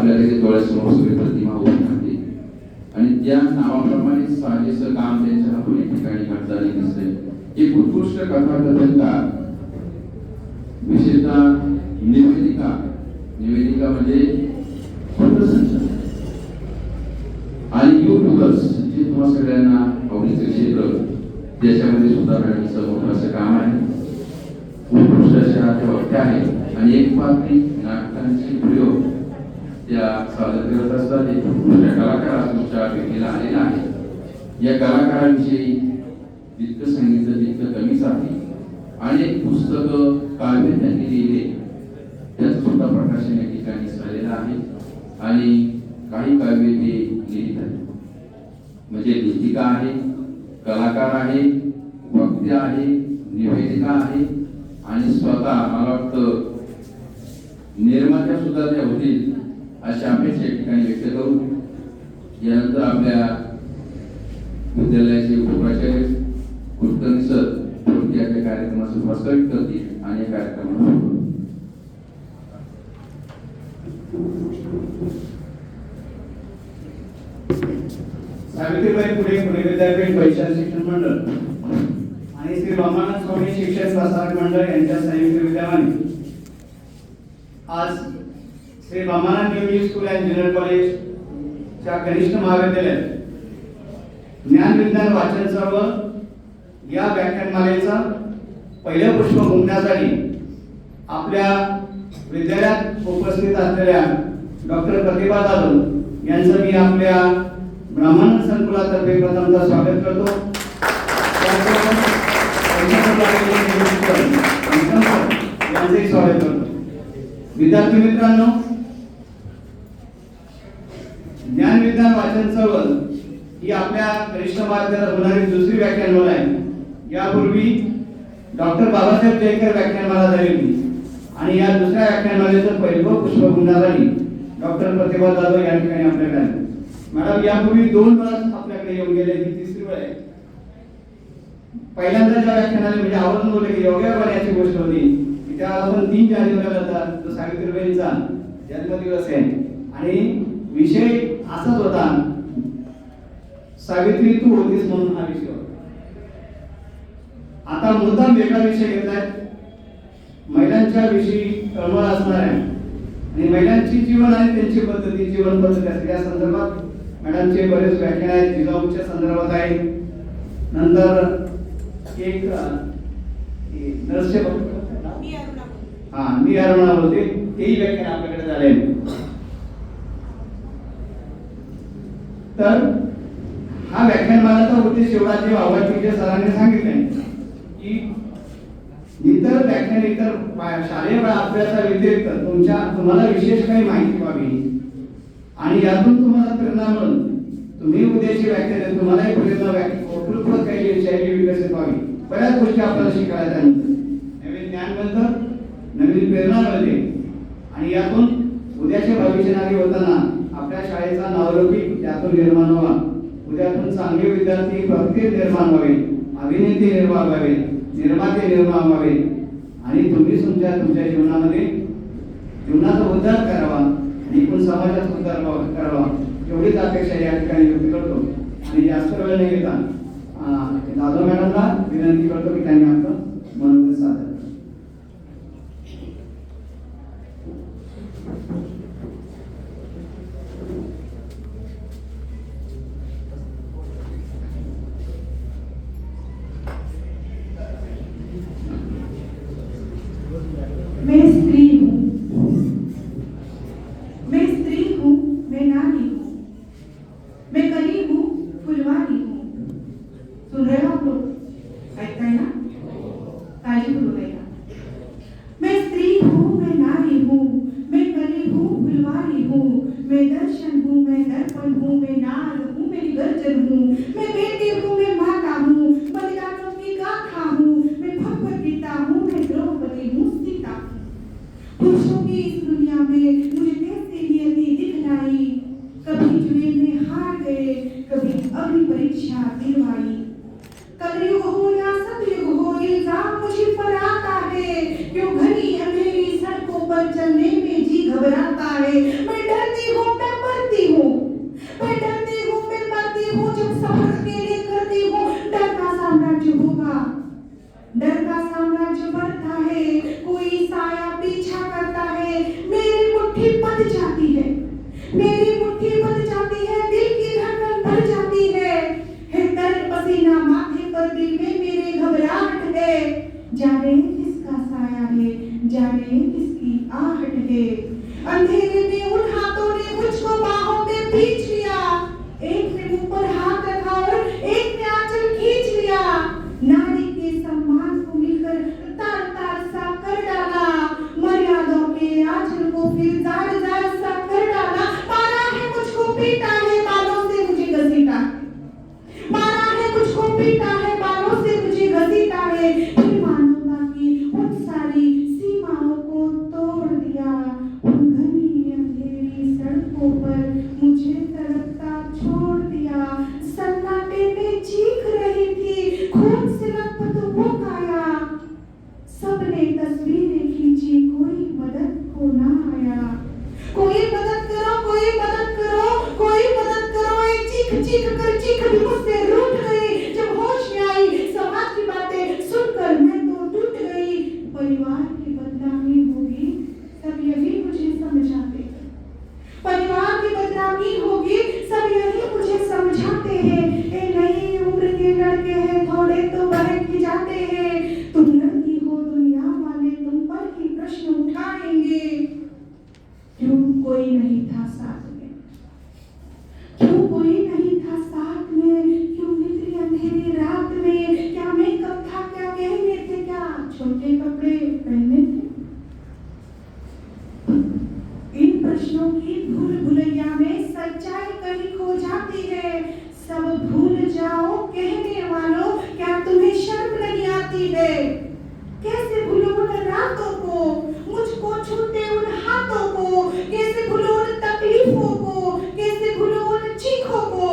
आपल्या लगेच डोळ्यासमोर सगळी प्रतिमा उभी राहते आणि त्या नावाप्रमाणे साजेसं काम त्यांच्या हातून या ठिकाणी घडताना दिसते. एक उत्कृष्ट कथाकथनकार, विशेषतः निवेदिका म्हणजे सूत्रसंचालक आणि युट्यूबर्स, जे तुम्हा सगळ्यांना आवडीचं क्षेत्र, त्याच्यामध्ये सुद्धा मॅडमचं मोठं असं काम आहे. उत्कृष्ट अशा त्या वक्त्या आहेत आणि एक बातमी नाटकांचे प्रयोग त्या सादर करत असतात. एक उत्कृष्ट कलाकार तुमच्या भेटीला आलेला आहे. या कलाकारांविषयी जितकं सांगितलं तितकं कमीच आहे. अनेक पुस्तकं, काव्य त्यांनी लिहिले, त्याचं सुद्धा प्रकाशन या ठिकाणी झालेलं आहे आणि काही काव्य ते लिहित आहेत. म्हणजे लेखिका आहे, कलाकार आहे, वक्त्या आहे, निवेदिका आहे आणि स्वतः मला वाटतं निर्मात्या सुद्धा त्या होतील अशा अपेक्षा या ठिकाणी व्यक्त करू. यानंतर आपल्या विद्यालयाचे उपप्राचार्य कुलकर्णी सर आपल्या कार्यक्रमाचं प्रस्तावित करतील आणि या कार्यक्रमाला सावित्रीबाई फुले पुणे विद्यापीठ वैशाली शिक्षण मंडळ आणि श्री रामानंद स्वामी शिक्षक प्रसारक मंडळ यांच्या संयुक्त विद्यमाने आज Shri Ramanand English school and junior college च्या कनिष्ठ महाविद्यालयात ज्ञान विज्ञान वाचन सर्व या व्याख्यानमालेचा पहिलं पुष्प गुंफण्यासाठी आपल्या विद्यालयात उपस्थित असलेल्या डॉक्टर प्रतिभा जाधव यांचं मी आपल्या ब्राह्मण संकुलातर्फे प्रथमतः स्वागत करतो. यांचंही स्वागत करतो. विद्यार्थी मित्रांनो, ज्ञान विज्ञान वाचन चळवळ ही आपल्या कनिष्ठ महाविद्यालयात होणारी दुसरी व्याख्यानमाला आहे. यापूर्वी डॉक्टर बाबासाहेब जयकर व्याख्यानमाला झालेली आणि या दुसऱ्या व्याख्यानमालेचं पहिलं पुष्प गुंफण्यासाठी डॉक्टर प्रतिभा जाधव या ठिकाणी आपल्याकडे आहे. मॅडम यापूर्वी 2 वेळा आपल्याकडे येऊन गेले, ही तिसरी वेळ आहे. पहिल्यांदा ज्या व्याख्यानाला म्हणजे आवर्जून बोलले की योग्य बनायची गोष्ट होती की त्या आपण 3 जानेवारीला जो सावित्रीबाईंचा जन्मदिवस आहे आणि विषय असाच होता, सावित्री तू होतीस म्हणून हा विषय होता. आता मुद्दाम वेगळा विषय घेतलाय, महिलांच्या विषयी तळमळ असणार आहे आणि महिलांची जीवन आणि त्यांची पद्धती, जीवन पद्धती असते या संदर्भात मॅडमचे बरेच व्याख्यान आहेत. जिजाऊच्या संदर्भात आहे. नंतर एक नर्सचे मी अरुणा बोलते, तेही व्याख्यान आपल्याकडे झाले. तर हा व्याख्यानमालाचा उद्देश एवढा जे आवडते सरांनी सांगितले की इतर व्याख्यान, इतर शालेय अभ्यासा व्यतिरिक्त तुम्हाला विशेष काही माहिती व्हावी आणि यातून तुम्हाला प्रेरणा मिळून तुम्ही उद्याची व्याख्यान तुम्हालाही प्रेरणा काही शैली विकसित व्हावी. बऱ्याच गोष्टी आपल्याला शिकायला नवीन ज्ञान मिळतं, नवीन प्रेरणा मिळते आणि यातून उद्याचे भविष्य नागरिक होताना आपल्या शाळेचा नावलौकिक यातून निर्माण व्हावा. उद्यातून चांगले विद्यार्थी प्रत्येक निर्माण व्हावे, अभिनेते निर्माण व्हावे, निर्माते निर्माण व्हावे आणि तुम्ही तुमच्या जीवनामध्ये जीवनाचा उद्धार करावा आणि एकूण समाजाचा उद्धार करावा एवढीच अपेक्षा या ठिकाणी व्यक्त करतो. आणि जास्त वेळ न घेता जाधव मॅडमला विनंती करतो की त्यांनी आपलं मनोगत सादर करावं. मैं स्त्री हूँ, मैं स्त्री हूँ, मैं नारी हूँ, मैं कली हूँ, फुलवारी हूँ. सुन रहे हो आप लोग? ऐकताय ना? काळजीपूर्वक ऐका. मैं स्त्री हूँ, मैं नारी हूँ, मैं कली हूँ, फुलवारी हूँ, मैं दर्शन हूँ, मैं दर्पण हूँ, मैं नार हूँ, मैं गर्जन हूँ, मैं बेटी हूँ, मैं माता हूँ, बलिदानों की गाथा हूँ, मैं भगवत गीता हूँ, मैं द्रौपदी हूँ, सीता हूँ. पुरुषों की इस दुनिया में मुझे कैसी नियति दिखलाई, कभी जुए में हार गए, कभी अग्नि परीक्षा दिलवाई. कलयुग हो या सतयुग हो, इल्जाम मुझे पर आता है, क्यों घनी अंधेरी सड़कों पर चलने में जी घबराता है. मैं डरती हूँ चीख भी मुझसे रूठ गई। जब होश में आई समाज की बातें सुनकर मैं तो टूट गई। परिवार की बदनामी होगी सब यही मुझे समझाते हैं। परिवार की बदनामी होगी सब यही मुझे समझाते हैं। ए नई उम्र के लड़के हैं थोड़े तो बहक ही जाते हैं। तुम लड़की हो दुनिया वाले तुम पर ही प्रश्न उठाएंगे। क्यों कोई नहीं था साथ में, क्यों कोई नहीं था साथ में, क्यों निकली अंधेरी रात में, क्या मेकअप था क्या गहने थे, क्या छोटे कपड़े पहने थे। इन प्रश्नों की भूल भुलैया में सच्चाई कहीं खो जाती है। सब भूल जाओ कहने वालों क्या तुम्हें शर्म नहीं आती है। कैसे भूलो उन रातों को, मुझको छूते उन हाथों को, कैसे भूलो उन तकलीफों को, कैसे भूलो उन चीखों को।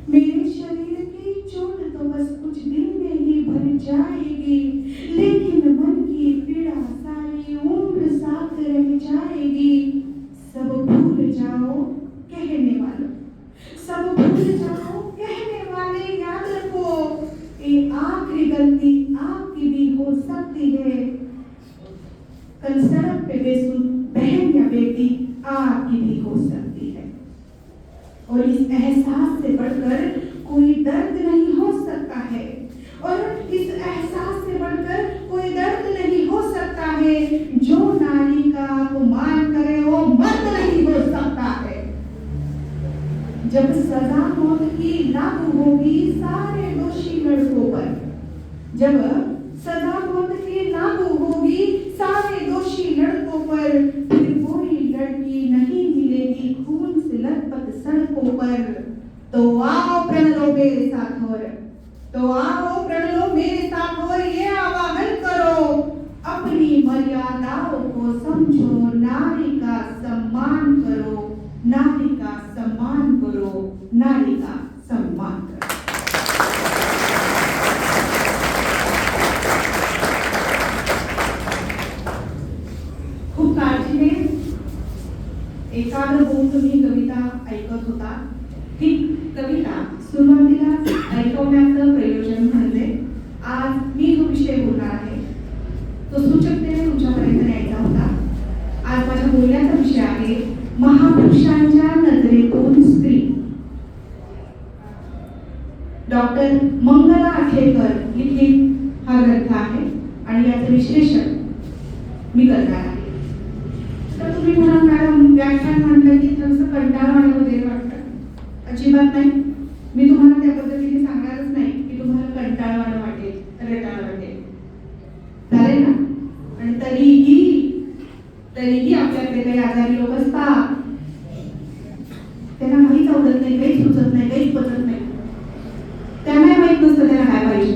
मेरे शरीर की चोट तो बस कुछ दिन में ही भर जाएगी, लेकिन मन की पीड़ा सारी उम्र साथ रह जाएगी। सब भूल जाओ कहने वालों, सब भूल जाओ कहने वाले याद रखो। ये आखिरी गलती आपकी भी हो सकती है। कल सड़क पे बेसुध बहन या बेटी आपकी भी हो सकती है। और इस एहसास से बढ़कर कोई दर्द नहीं हो सकता है। और इस एहसास से बढ़कर कोई दर्द नहीं हो सकता है। जो नारी का अपमान करे वो मर्द नहीं हो सकता है। जब सजा मौत की लागू होगी सारे दोषी लड़कों पर, जब सजा मौत की लागू होगी सारे दोषी लड़कों पर, फिर कोई लड़की नहीं मिलेगी खून से लथपथ सड़कों पर। तो आओ प्रण लो मेरे साथ और, तो आओ प्रण लो मेरे साथ और ये आवाहन करो। अपनी मर्यादाओं को समझो, नारी का सम्मान करो, नारी का सम्मान करो, नारी का सम्मान करो। खूप काळजीने एकाग्र होऊन तुम्ही कविता ऐकत होता। ही कविता सुरुवातीला ऐकवण्याचं प्रयोजन म्हणजे आज मी जो विषय बोलणार आहे तो सूचकतेने तुमच्यापर्यंत न्यायचा होता। आज माझ्या बोलण्याचा विषय आहे महापुरुषांच्या नजरेतून स्त्री। डॉक्टर मंगला आठेकर लिखित हा ग्रंथ आहे आणि याचं विश्लेषण मी करणार आहे। तर तुम्ही म्हणाल मॅडम व्याख्यान म्हटलं की थोडंसं कंटाळवाणं वगैरे वाटतं। अजिबात नाही, मी तुम्हाला त्या पद्धतीने सांगणारच नाही की तुम्हाला कंटाळवाणं वाटेल, रटाळं वाटेल, चालेल ना। आणि तरीही आपल्याकडे काही आजारी लोक असतात, त्यांना काहीच आवडत नाही, काहीच सुचत नाही, काहीच पचत नाही, त्यांना माहित नसतं त्यांना काय पाहिजे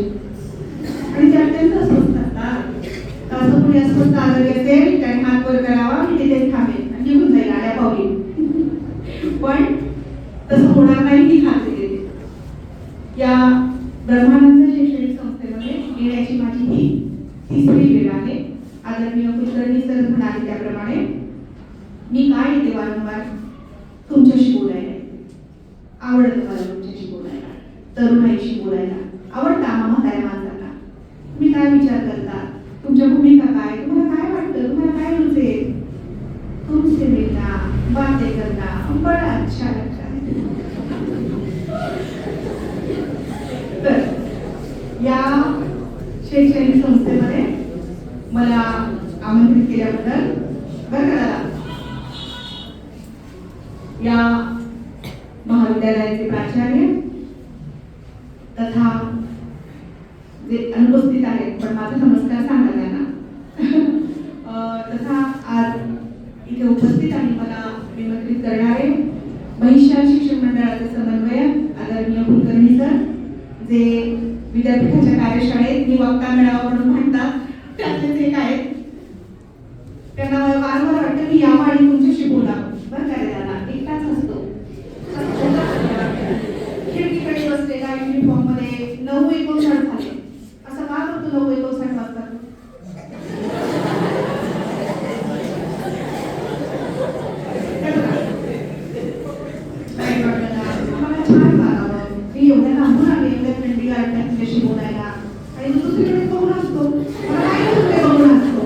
आणि ते अत्यंत अस्वस्थ असतात। असं कोणी अस्वस्थ आजारी असेल त्याने हात वर करावा, मी तिथेच थांबेल आणि निघून जाईल आड्या पावली। पण तसं होणार नाही ही खात्री देते। या ब्रह्मानंद शैक्षणिक संस्थेमध्ये येण्याची माझी ही तिसरी वेळ आहे। आदरणीय कुलकर्णी सर म्हणाले त्याप्रमाणे मी काय येते वारंवार तुमच्याशी बोलायला येते। आवडतं मला तुमच्याशी बोलायला, तरुणाईशी बोलायला आवडतं। आम्हा म्हाताऱ्या माणसांना तुम्ही काय विचार करता, तुमच्या भूमिका काय, तुम्हाला काय वाटतं, तुम्हाला काय रुचेल, तुमसे मिलना बातें करना बड़ा अच्छा लगता है। तर या शैक्षणिक संस्थेमध्ये मला आमंत्रित केल्याबद्दल धन्यवाद। या महाविद्यालयाचे प्राचार्य तथा जे अनुपस्थित आहेत पण माझा नमस्कार सांगा त्यांना तथा आज इथे उपस्थित आणि मला निमंत्रित करणारे महिषा शिक्षण मंडळाचे समन्वयक आदरणीय कुलकर्णी सर, जे विद्यापीठाच्या कार्यशाळेत मी वक्ता मेळावा म्हणून म्हणतात त्यातलेच एक आहेत। त्यांना वारंवार वाटतं मी यावं आणि तुमच्याशी बोलावं, बरं काय दादा एकटाच असतो खिडकीकडे बसलेला युनिफॉर्म मध्ये 9:59 झाले असं का करतो 9:59 वाजता नाही वाटलं ना आम्हाला छान वागावं, एवढ्या लांबून आले एवढ्या थंडी गारठ्यात तुझ्याशी बोलायला आणि तू दुसरीकडे बघून असतो मला काय तुझे बघून असतो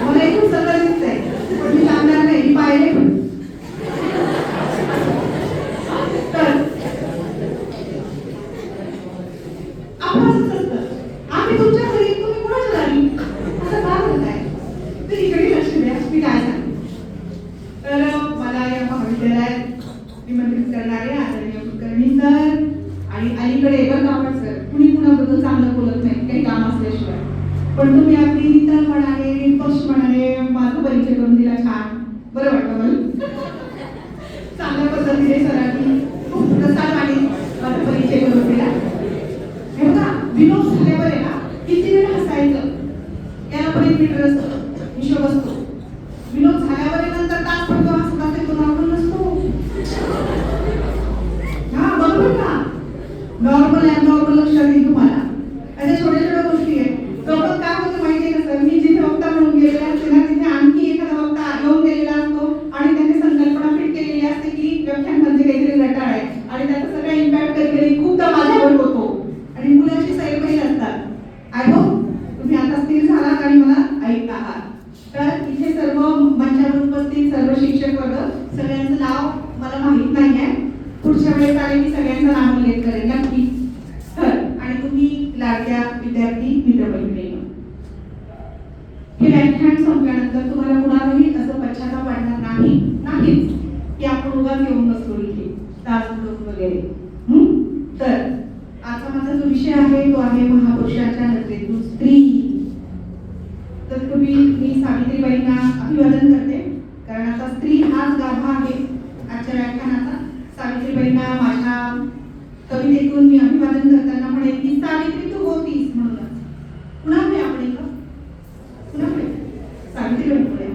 मला इथून सगळं दिसतंय पण मी सांगणार नाही मी पाहिले तर आपण असंच असतं आम्ही तुमच्या घरी तुम्ही कोणाच्या घरी असं का बोलताय तर इकडे लक्ष द्या मी काय सांगते तर मला या महाविद्यालयात निमंत्रित करणारे आदरणीय कुलकर्णी सर आणि अलीकडे बरं का आपण सर कुणी कुणाबद्दल चांगलं बोलत नाही काही काम असल्याशिवाय पण तुम्ही अगदी नितळपणाने निष्पक्षपणाने माझा परिचय करून दिला छान बरं वाटलं मला चांगल्या पद्धतीने सरांनी खूप प्रसारवाणी माझा परिचय करून दिला हे बघा विनोद झाल्यावर आहे ना किती वेळ हसायचं याला पण एक मीटर असतं हिशोब असतो विनोद झाल्यावर नंतर तास पडतो हसत असेल तो नॉर्मल नसतो हा बरोबर का नॉर्मल ॲबनॉर्मल लक्षात येईल तुम्हाला अशा छोट्या छोट्या गोष्टी आहेत गमत काय होतं माहिती आहे का सर मी जिथे वक्ता म्हणून गेलेले असते ना तिथे आणखी एखादा वक्ता येऊन गेलेला असतो आणि त्याने संकल्पना फिट केलेली असते की व्याख्यान म्हणजे काहीतरी रटाळ आहे आणि त्याचा सगळा इम्पॅक्ट कधी खूपदा माझ्यावर होतो आणि मुलांची सैरभैर असतात आय होप तुम्ही आता स्थिर झालात आणि मला ऐकत आहात तर इथे सर्व मंचावर उपस्थित सर्व शिक्षक वर्ग सगळ्यांचं नाव मला माहित नाही आहे पुढच्या वेळेस आले की सगळ्यांचं नाव उल्लेख करेन नक्की तर आणि तुम्ही लाडक्या विद्यार्थी मित्रमैत्रिणी हे व्याख्यान संपल्यानंतर तुम्हाला कुणालाही असं पश्चाताप वाटणार नाहीच की आपण उगाच येऊन बसलो इथे तास वगैरे तर आजचा माझा जो विषय आहे तो आहे महापुरुषाच्या नजरेतून स्त्री तर तुम्ही मी सावित्रीबाईंना अभिवादन करते कारण आता स्त्री हाच गाभा आहे आजच्या व्याख्यानाचा सावित्रीबाईंना माझ्या कवितेतून मी अभिवादन करताना म्हणेन की सावित्री तू होतीस म्हणूनच कुणामुळे आपण एक कुणामुळे सावित्रीबाईंमुळे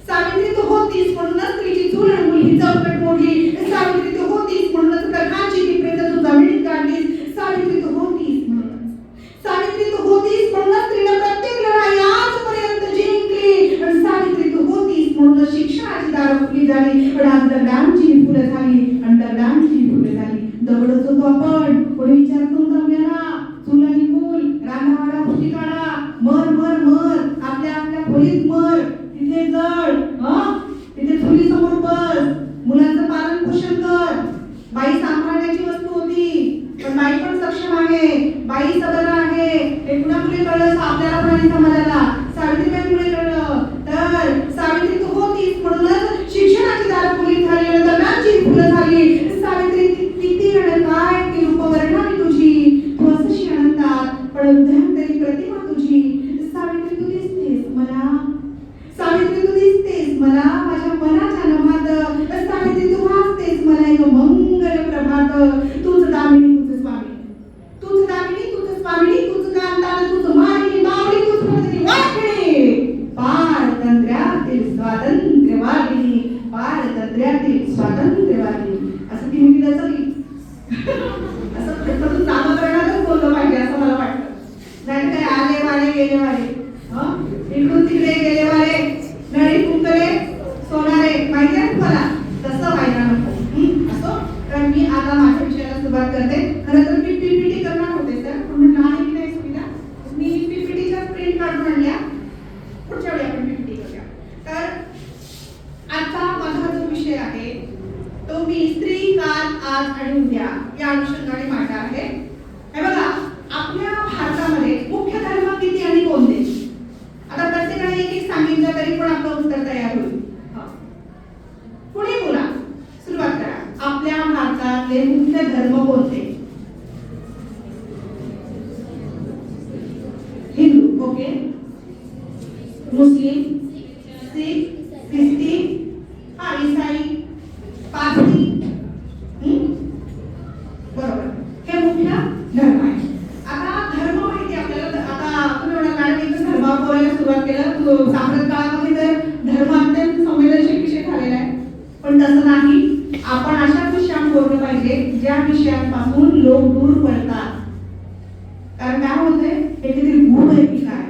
सावित्री तू होतीस म्हणूनच स्त्रीची चूल रंगवली चौकट मोडली सावित्री तू होतीस म्हणूनच प्रखांची ती प्रेत तू जमिनीत काढलीस सावित्री तू होतीस म्हणूनच सावित्री तू होतीस म्हणूनच स्त्रीने प्रत्येक लढाई आजपर्यंत जिंकली आणि सावित्री तू होतीस म्हणूनच शिक्षणाची दारं खुली झाली पण आज दगडांची फुलं झाली आणि दगडांची फुलं झाली दगडच होतो आपण कोणी विचारतो दम्याला चूल आणि मूल रांधावाडा खुशी काढा मर मर मर आपल्या आपल्या खोलीत मर तिथे जळ तिथे चुली समोर बस मुलांचं पालन पोषण कर बाई सांभाळण्याची वस्तू होती पण बाई पण सक्षम आहे बाई सबल आहे हे कुणामुळे कळलं आपल्याला पण आणि समाजाला सावित्रीबाईंमुळे कळलं तर सावित्री तू होतीस म्हणूनच शिक्षणाची दारं खुली झाली दगडांची फुलं झाली सावित्री किती वेळ काय ती रूपवर्णावी तुझी तू अशी अनंतात पण उद्यान्तरी प्रतिमा तुझी सावित्री तू दिसतेस मला सावित्री तू दिसतेस मला माझ्या मनाच्या नभात सावित्री तू वाचतेस मला एक मंगल प्रभात तूच दामिनी तुझ स्वामी तूच दामिनी तुझ स्वामिनी तुझ कांतान तुझ मारिनी मावळी तुझ पत्नी वाटणे पारतंत्र्यातील स्वातंत्र्यवादिनी पारतंत्र्यातील स्वातंत्र्यवादिनी असं ती मुली रचली असं प्रत्येक नाम करणारच बोललं पाहिजे असं मला वाटतं नाही काय आले वाले गेले वाले इकडून तिकडे गेले वाले नळी कुंकले सोनारे माहिती आहे तुम्हाला तसं व्हायला नको असो तर मी आता माझ्या विषयाला सुरुवात करते खरं तर मी पीपीटी करणार होते सर पण म्हटलं आहे की नाही सुविधा मी पीपीटीच्या प्रिंट काढून आणल्या पुढच्या वेळी आपण पीपीटी करूया तर आजचा माझा जो विषय आहे तो मी स्त्री काल आज आणि उद्या या अनुषंगाने मांडणार आहे हे बघा आपल्या भारतामध्ये मुख्य धर्म किती आणि कोणते आता प्रत्येकाने एक सांगितलं तरी पण आपलं उत्तर तयार होईल पुढे बोला सुरुवात करा आपल्या भारतातले मुख्य धर्म कोणते हिंदू ओके मुस्लिम सिख ख्रिस्ती ईसाई पारसी बरोबर हे मुख्य धर्म आहे आता धर्म माहिती आपल्याला आता तुम्ही म्हणा मॅडम इथं धर्मावर बोलायला सुरुवात केलं साम्राज्य काळामध्ये तर धर्म अत्यंत संवेदनशील विषय झालेला आहे पण तसं नाही आपण अशा विषयांवर बोललं पाहिजे ज्या विषयांपासून लोक दूर पडतात कारण काय होतंय हे काहीतरी गुण आहे की काय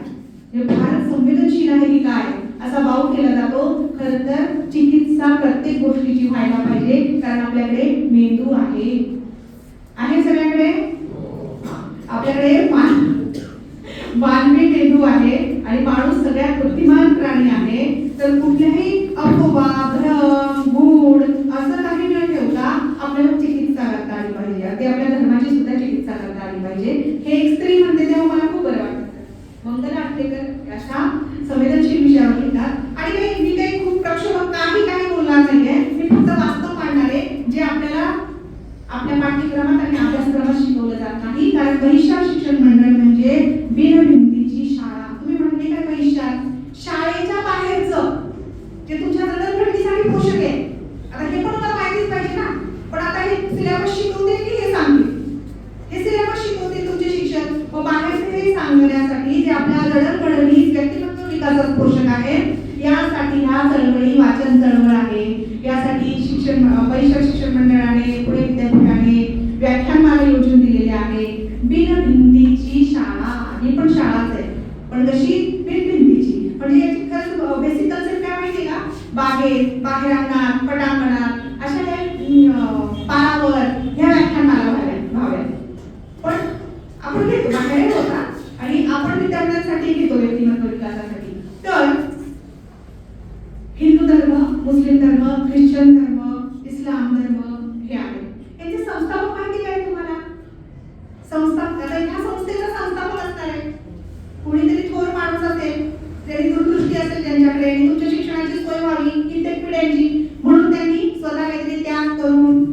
हे भारत संवेदनशील आहे की काय असा भाव केला जातो खरं तर चिकित्सा प्रत्येक गोष्टीची व्हायला पाहिजे कारण आपल्याकडे मेंदू आहे आपल्याकडे मानवी मेंदू आहे आणि माणूस सगळ्यात बुद्धिमान प्राणी आहे. तर कुठल्याही अफवा, भ्रम, गूढ असं काही न ठेवता आपल्याला चिकित्सा करता आली पाहिजे. अगदी आपल्या धर्माची सुद्धा चिकित्सा करता आली पाहिजे. हे एक स्त्री म्हणते तेव्हा मला खूप बरं वाटतं. मंगला आटलेकर अशा संवेदनशील विषयावर लिहितात आणि मी काही खूप प्रक्षोभक काही बोलणार नाहीये. मी फक्त वास्तव मांडणार आहे जे आपल्याला आपल्या पाठ्यक्रमात आणि अभ्यासक्रमात शिकवलं जात नाही. कारण बहिष्कार शिक्षण मंडळ म्हणजे बिनभिंतीची शाळा. तुम्ही म्हणले काय बहिष्कार? शाळेच्या बाहेरचं जे तुमच्या जडणघडणीसाठी पोषक आहे. आता हे पण मला माहितीच पाहिजे ना. पण आता हे सिलेबस शिकवते की हे सांगते? हे सिलेबस शिकवते तुमचे शिक्षक. मग बाहेरचे हे सांगण्यासाठी जे आपल्या जडणघडणीत व्यक्तिमत्व विकासात पोषक आहेत, यासाठी ह्या चळवळी वाचन चळवळ आहे. यासाठी बहिष्कार शिक्षण मंडळाने, पुणे विद्यापीठाने व्याख्यानमाला योजून दिलेले आहे. बिनभिंतीची शाळा. ही पण शाळाच आहे, पण कशी? बिनभिंतीची. म्हणजे याची खरंच बेसिक कन्सेप्ट काय माहिती का? बागेत, बाहेर अंगणात, पटांगणात अशा काही पारावर ह्या व्याख्यानमाला व्हाव्यात. पण आपण घेतो बाहेर होता आणि आपण विद्यार्थ्यांसाठी घेतो व्यक्तिमत्व विकासासाठी. तर हिंदू धर्म, मुस्लिम धर्म, ख्रिश्चन धर्म, इस्लाम धर्म हे आहेत. यांचे संस्थापक माहिती काय तुम्हाला? आता ह्या संस्थेचा संस्थापक असणार आहे कुणीतरी थोर माणूस असेल, ज्याची दूरदृष्टी असेल त्यांच्याकडे आणि तुमच्या शिक्षणाची सोय व्हावी कित्येक पिढ्यांची, म्हणून त्यांनी स्वतः काहीतरी त्याग करून,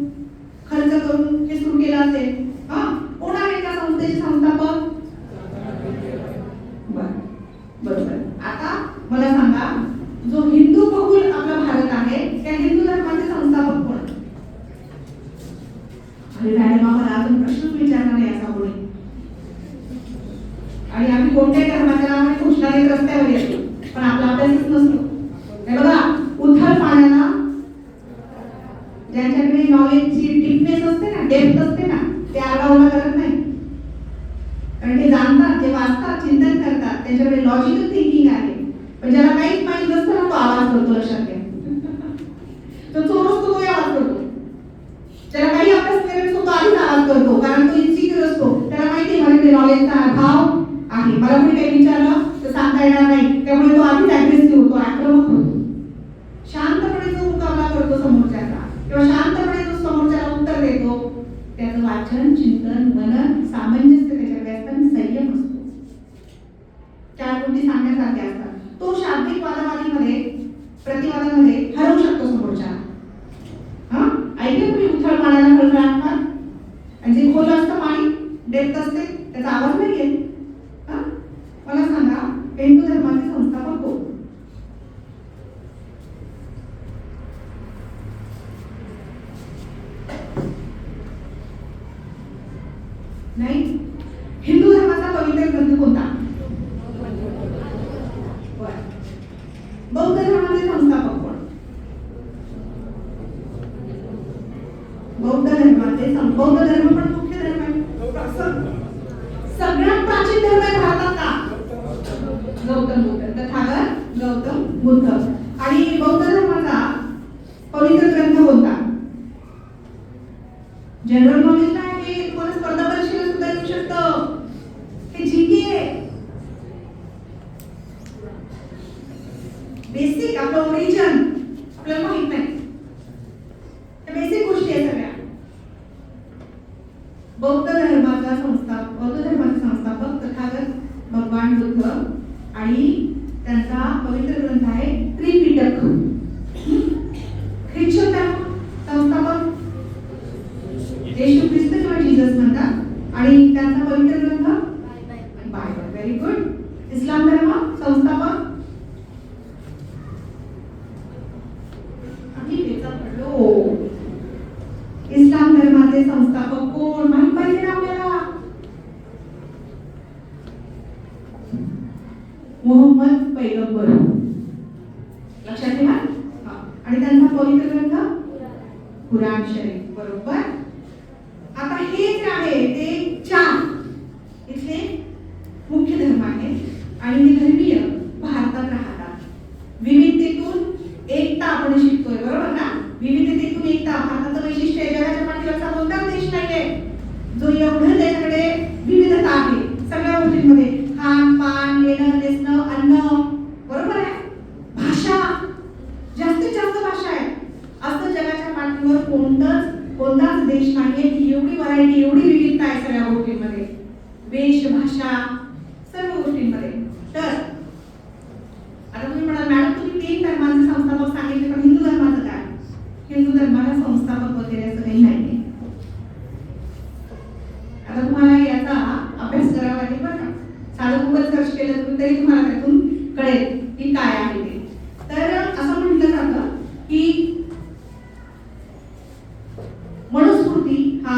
खर्च करून हे सुरू केलं असेल. कोण आहे त्या संस्थेचे संस्थापक? बरोबर. आता मला सांगा, जो हिंदू बहुल आपला भारत आहे त्या हिंदू धर्माचे संस्थापक कोण? अरे मॅडम, आम्हाला अजून प्रश्न विचारणार नाही असा कोणी. आणि आम्ही कोणत्याही धर्माच्या नावाने घोषणा देत रस्त्यावर येतो, पण आपला अभ्यासच नसतो. हे बघा, उथळ पाण्याला ज्यांच्याकडे नॉलेजची डीपनेस असते ना, डेप्थ असते ना, ते आगाऊला करत नाही. कारण ते जाणतात, जे वाचतात, चिंतन करतात, त्यांच्याकडे लॉजिकल थिंकिंग आहे. पण ज्याला काहीच माहिती नसतं ना, तो आवाज करतो. लक्षात घ्या, तो चोर असतो, तो आवाज करतो. ज्याला काही अभ्यास करत असतो तो आधीच आवाज करतो, कारण तो इन्सिक्युअर असतो. त्याला माहिती आहे माझ्याकडे नॉलेजचा अभाव आहे, मला कोणी काही विचारलं तर सांगता येणार नाही, त्यामुळे तो आधीच अग्रेसिव्ह होतो, आक्रमक होतो. शांतपणे जो मुकाबला करतो समोरच्याचा किंवा शांतपणे जो समोरच्याला उत्तर देतो, त्याचं वाचन, चिंतन, मनन, सामंजस्य त्याच्याकडे असतं आणि संयम असतो. चार गोष्टी सांगण्यासारख्या असतात. तो शाब्दिक वादावादीमध्ये, प्रतिवादामध्ये हरवू शकतो समोरच्या. ऐकलं तुम्ही? उथळ पाण्याला खळखळाटणार, आणि जे खोल असतं पाणी, डेप्थ असते, त्याचा आवाज नाही येत. मला सांगा, हिंदू धर्माचे संस्थापक कोण? नाही. हिंदू धर्माचा पवित्र ग्रंथ कोणता? बौद्ध धर्माचे संस्थापक कोण? बौद्ध धर्म पण मुख्य धर्म आहे. सगळ्यात प्राचीन धर्म आहे भारतात का? गौतम बुद्ध, तथागत गौतम बुद्ध. आणि बौद्ध धर्माचा पवित्र ग्रंथ कोणता? जनरल नॉलेज नाही, तुम्हाला स्पर्धा परीक्षेला सुद्धा येऊ शकतं. हे जीके आहे. बेसिक आपलं ओरिजिन आपल्याला माहित नाही. बेसिक गोष्टी आहेत सगळ्या. बौद्ध धर्माचे संस्थापक तथागत भगवान बुद्ध आणि त्यांचा पवित्र ग्रंथ आहे त्रिपिटक. ख्रिश्चन धर्म संस्थापक येशू ख्रिस्त किंवा जीसस म्हणतात आणि त्यांचा पवित्र ग्रंथ बायबल. Very good. इस्लाम धर्म संस्थापक इस्लाम धर्माचे संस्थापक कोण? माहित पाहिजे ना आपल्याला. मोहम्मद पैगंबर. लक्षात ठेवा. आणि त्यांचा पवित्र ग्रंथ कुराण शरीफ. बरोबर. आता हे जे आहे ते चार इथले मुख्य धर्म आहेत आणि हे धर्मीय भारतात राहतात. विविधतेतून एकता आपण शिकतोय, बरोबर ना? विविधतेतून एकता. भारताचं वैशिष्ट्य आहे, जगाच्या पाठीवरचा कोणताच देश नाहीये जो एवढं त्याच्याकडे विविधता आहे. पाठीवर कोणताच देश नाहीये की एवढी व्हरायटी, एवढी विविधता आहे सगळ्या गोष्टींमध्ये, वेश, भाषा, सर्व गोष्टींमध्ये. तर आता तुम्ही म्हणाल मॅडम तुम्ही 3 धर्मांचे संस्थापक सांगितले, पण हिंदू धर्माचं काय? हिंदू धर्माला संस्थापक वगैरे असं काही नाहीये. आता तुम्हाला याचा अभ्यास करावा लागेल बरं का. साधं गुगल सर्च केलं तरी तुम्हाला त्यातून कळेल की काय आहे ते. तर असं म्हटलं जातं की मनुस्मृती हा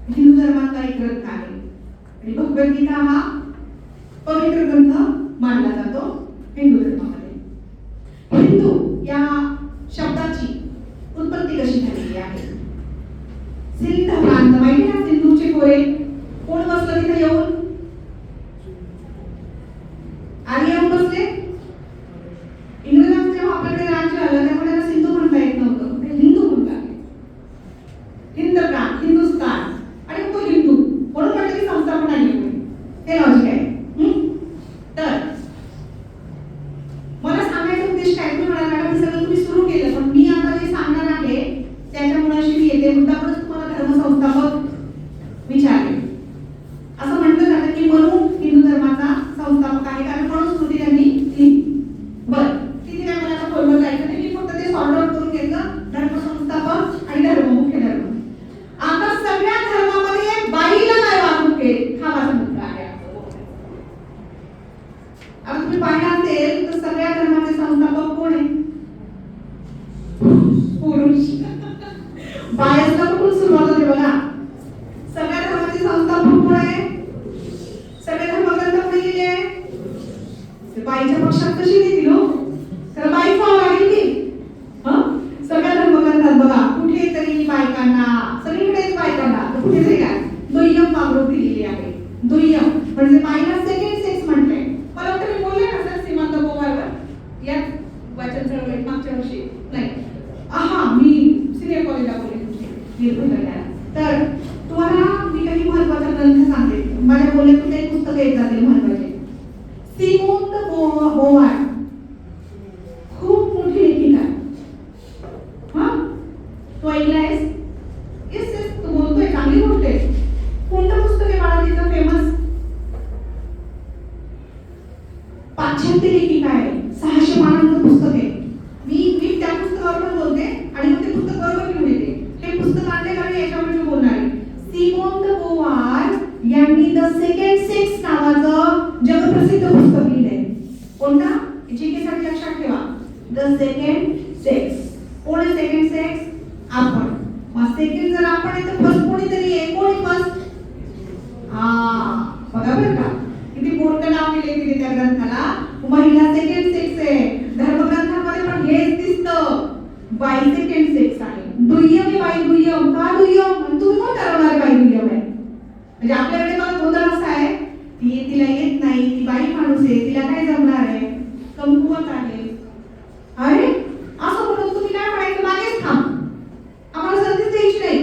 हिंदू धर्माचा एक ग्रंथ आहे आणि भगवद्गीता हा पवित्र ग्रंथ मानला जातो हिंदू धर्मामध्ये. हिंदू या शब्दाची उत्पत्ती कशी झालेली आहे? सिंध प्रांत माहिती ना, सिंधूचे खोरे कोण बसलं तिथे येऊन? आर्य येऊन बसले. इंग्रजांचं जेव्हा आपल्याकडे राज्य आलं तेव्हा त्याला सिंधू म्हणता येत नव्हतं, ते हिंदू म्हणतात. हिंद प्रांत, हिंदुस्तान, आणि तो हिंदू म्हणून म्हटलं की संस्थापन आहे कोणी. हे लॉजिक आहे. तर मला सांगायचं उद्देश काय? तुम्ही म्हणाल मॅडम हे सगळं तुम्ही सुरू केलं, पण मी आता जे सांगणार आहे त्याच्या मुळाशी मी येते. मुद्दामच तुम्हाला धर्मसंस्थापक विचारले. असं म्हटलं जातं की मनु हिंदू धर्माचा संस्थापक आहे, कारण मनुस्मृती त्यांनी लिहिली. बरं, तिथे काय मला आता बोलवं जायचं नाही, मी फक्त ते सॉर्ट आउट करून घेतलं. धर्मसंस्थापक आणि धर्म, मुख्य धर्म. आता सगळ्या धर्मामध्ये बाईला काय वागणूक आहे हा माझा मुद्दा आहे. आता तुम्ही पाहिलं असेल तर सगळ्या धर्माचे संस्थापक कोण आहे? पुरुष. बायसला कुठून सुरुवात होते बघा. सगळ्या धर्माचे संस्थापक कोण आहे? सगळे धर्मग्रंथ कोणी लिहिले? बाईच्या पक्षात कशी लिहितील हो? तर बाई पाहावं लागेल की. सगळ्या धर्मग्रंथात बघा कुठेतरी बायकांना, सगळीकडेच बायकांना, कुठेतरी काय दुय्यम वागणूक दिलेली आहे. दुय्यम म्हणजे बाईला सेकंड सेक्स म्हणते. मला वाटतं मी बोलले ना सर सीमांत बोवावर याच वाचन चळवळीत मागच्या वर्षी नाही. मी सिनियर कॉलेजला बोलले तुमचे. तर तुम्हाला मी काही महत्वाचा ग्रंथ सांगते. माझ्या बोलण्यातून काही पुस्तकं येत जातील महत्वाचे. सिमोन द बोवार खूप मोठी लेखिका. तो ऐकलायस? येस येस, तू बोलतोय, चांगली गोष्ट आहे. कोणतं पुस्तक आहे बाळा तिचं फेमस? पाश्चात्य लेखिका आहे. 600 पानांचं पुस्तक आहे. मी त्या पुस्तकावर पण बोलते आणि मग ते पुस्तक बरोबर घेऊन येते. हे पुस्तक आणले का मी याच्यावर मी बोलणार आहे. सिमोन द बोवार यांनी द सेकंड सेक्स नावाचं जगप्रसिद्ध पुस्तक लिहिलंय. कोणता? जीकेसाठी लक्षात ठेवा. The second sex. कोण आहे सेकंड सेक्स? आपण. मग सेकंड जर आपण आहे तर फर्स्ट कोणीतरी आहे. कोण आहे फर्स्ट? बघा बरं का किती मोठं नाव दिले तिने त्या ग्रंथाला. महिला सेकंड सेक्स आहे. धर्मग्रंथांमध्ये पण हेच दिसतं. बाई सेकंड सेक्स आहे. दुय्यम आहे बाई, दुय्यम. का दुय्यम? तुम्ही कोण ठरवणार बाई दुय्यम आहे? म्हणजे आपल्याकडे मला गोंधळ असा आहे तिला येत नाही, ती बाई माणूस आहे, तिला काय जमणार आहे, कमकुवत आहे. अरे असं म्हणून तुम्ही काय म्हणायचं? मागेच थांब, आम्हाला संधीच द्यायची नाही.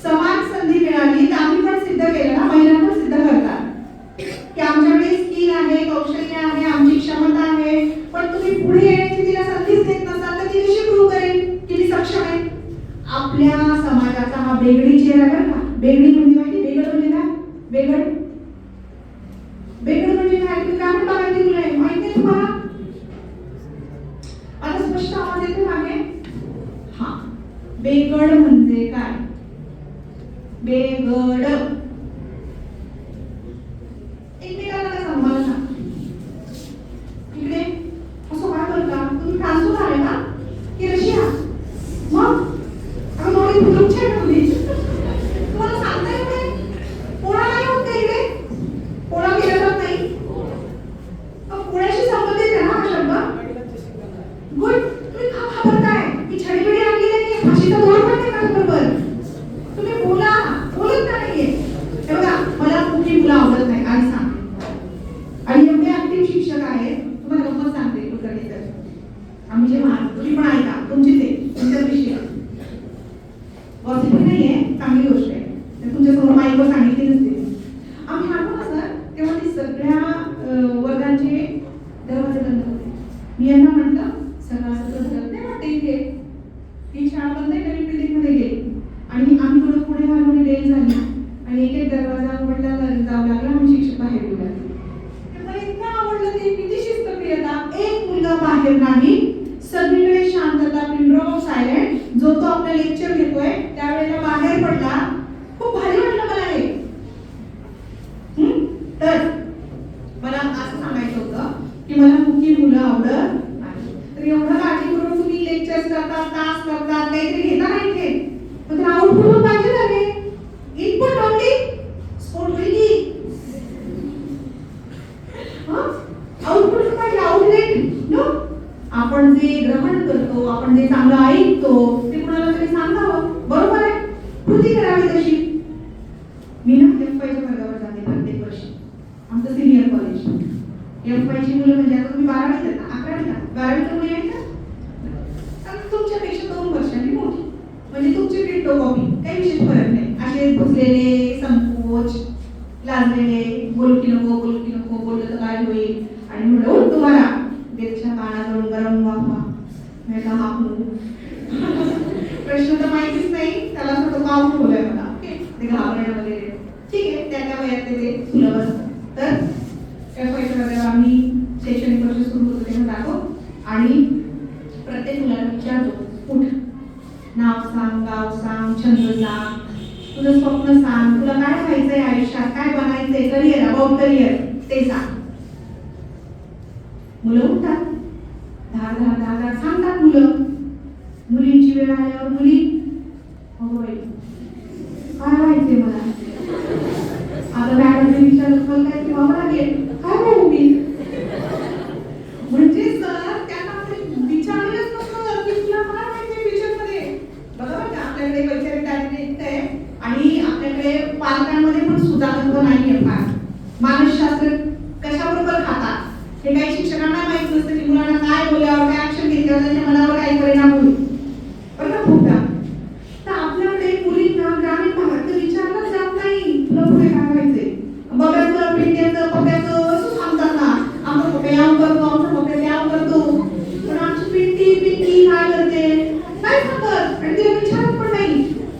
समान संधी मिळाली तर आम्ही पण सिद्ध केलं ना. महिला पण सिद्ध करतात की आमच्याकडे स्किल आहे, कौशल्य आहे, आमची क्षमता आहे. पण तुम्ही पुढे येण्याची तिला संधीच देत नसाल तर ती कशी प्रूव्ह करेल की ती सक्षम आहे? आपल्या समाजाचा हा बेगडी चेहरा बरं का. बेगडी म्हणजे माहिती? बेगड म्हणजे काय? बेगड म्हणजे काय? तुम्ही काय म्हणता माहिती तुला? माहिती आहे तुम्हाला? आता स्पष्ट आवाज येतो मागे. बेगड म्हणजे काय? बेगड एकमेकांना काय सांभाळा ना. इकडे असं काय करता तुम्ही? फ्रान्सहून आले ना की रशिया? मग अगं नोडी खूप छान होती. तुम्हाला सांगता येत नाही? कोणाला नाही होत इकडे? कोणा केलं जात नाही? पुण्याशी संबंधित आहे ना हा शब्द. गुड. तुम्ही का घाबरताय? मी छडीबिडी आणली नाही, फाशीचा दोर पण नाही माझ्याबरोबर. तुम्ही बोलत का नाहीये? क्लास करतात, काहीतरी घेतात नाही इथे, पण त्याला आउटपुट पाहिजे ना रे. इनपुट ओनली स्पोर्ट होईल की आउटपुट पाहिजे, आउटलेट नो. आपण जे ग्रहण करतो, आपण जे चांगलं ऐकतो ते कुणाला तरी सांगावं, बरोबर आहे. कृती करावी तशी. मी ना एफवायच्या वर्गावर जाते प्रत्येक वर्षी, आमचं सिनियर कॉलेज. एफवायची मुलं म्हणजे आता तुम्ही 12वीत आहेत ना, 11वीला 12वीत मुली आहेत का, तुमच्यापेक्षा 2 वर्षांनी मोठी, म्हणजे तुमची डिट्टो कॉपी, काही विशेष फरक नाही. असे बसलेले, संकोच, लाजलेले, बोलू की नको, बोललं तर काय होईल, आणि म्हणलं तुम्हाला बेलच्या कानाजवळ गरम वाफा नाही का हाकू. प्रश्न तर माहितीच नाही, त्याला असं काम ठेवलंय मला, ते घाबरणं वगैरे. ठीक आहे, त्या वयात ते सुलभ असतं. तर एफआयच्या आम्ही शैक्षणिक वर्ष सुरू होतो तेव्हा जातो आणि प्रत्येक मुलाला विचारतो, उठ, नाव सांग, गाव सांग, छंद सांग, तुझं स्वप्न सांग, तुला काय व्हायचंय आयुष्यात, काय बनायचंय, करिअर, अबाउट करिअर ते सांग. मुलं उठतात, धाड सांगतात मुलं. मुलींची वेळ आल्यावर मुली, होय काय व्हायचंय मला, आता मॅडमने विचारलं मला काय की व्हावं लागेल, काय व्हावं मी. म्हणजे सर त्यांना विचारलेच नसतं की तुला काय व्हायचंय फ्युचरमध्ये. बघा बघा, आपल्याकडे वैचारिक दारिद्र्य आहे आणि आपल्याकडे पालकांमध्ये पण सुधारत्व नाहीये फार. मानसशास्त्र कशाबरोबर खातात हे काही शिक्षकांना माहित नसतं की मुलांना काय बोलावं, काय ऍक्शन घेतल्यावर त्यांच्या मनावर काही परिणाम होईल. बरं का खूपदा तर आपल्याकडे मुलींना ग्रामीण भागात तर विचारलं जात नाही तुला पुढे काय व्हायचंय. बघायचं, पिंट्याचं, पप्प्याचं असं सांगतात ना, आमचं पप्पे याव करतो, आमचं पप्पे त्याव करतो, पण आमची पिंटी काय करते काय सांगत, आणि तिला विचारत पण नाही.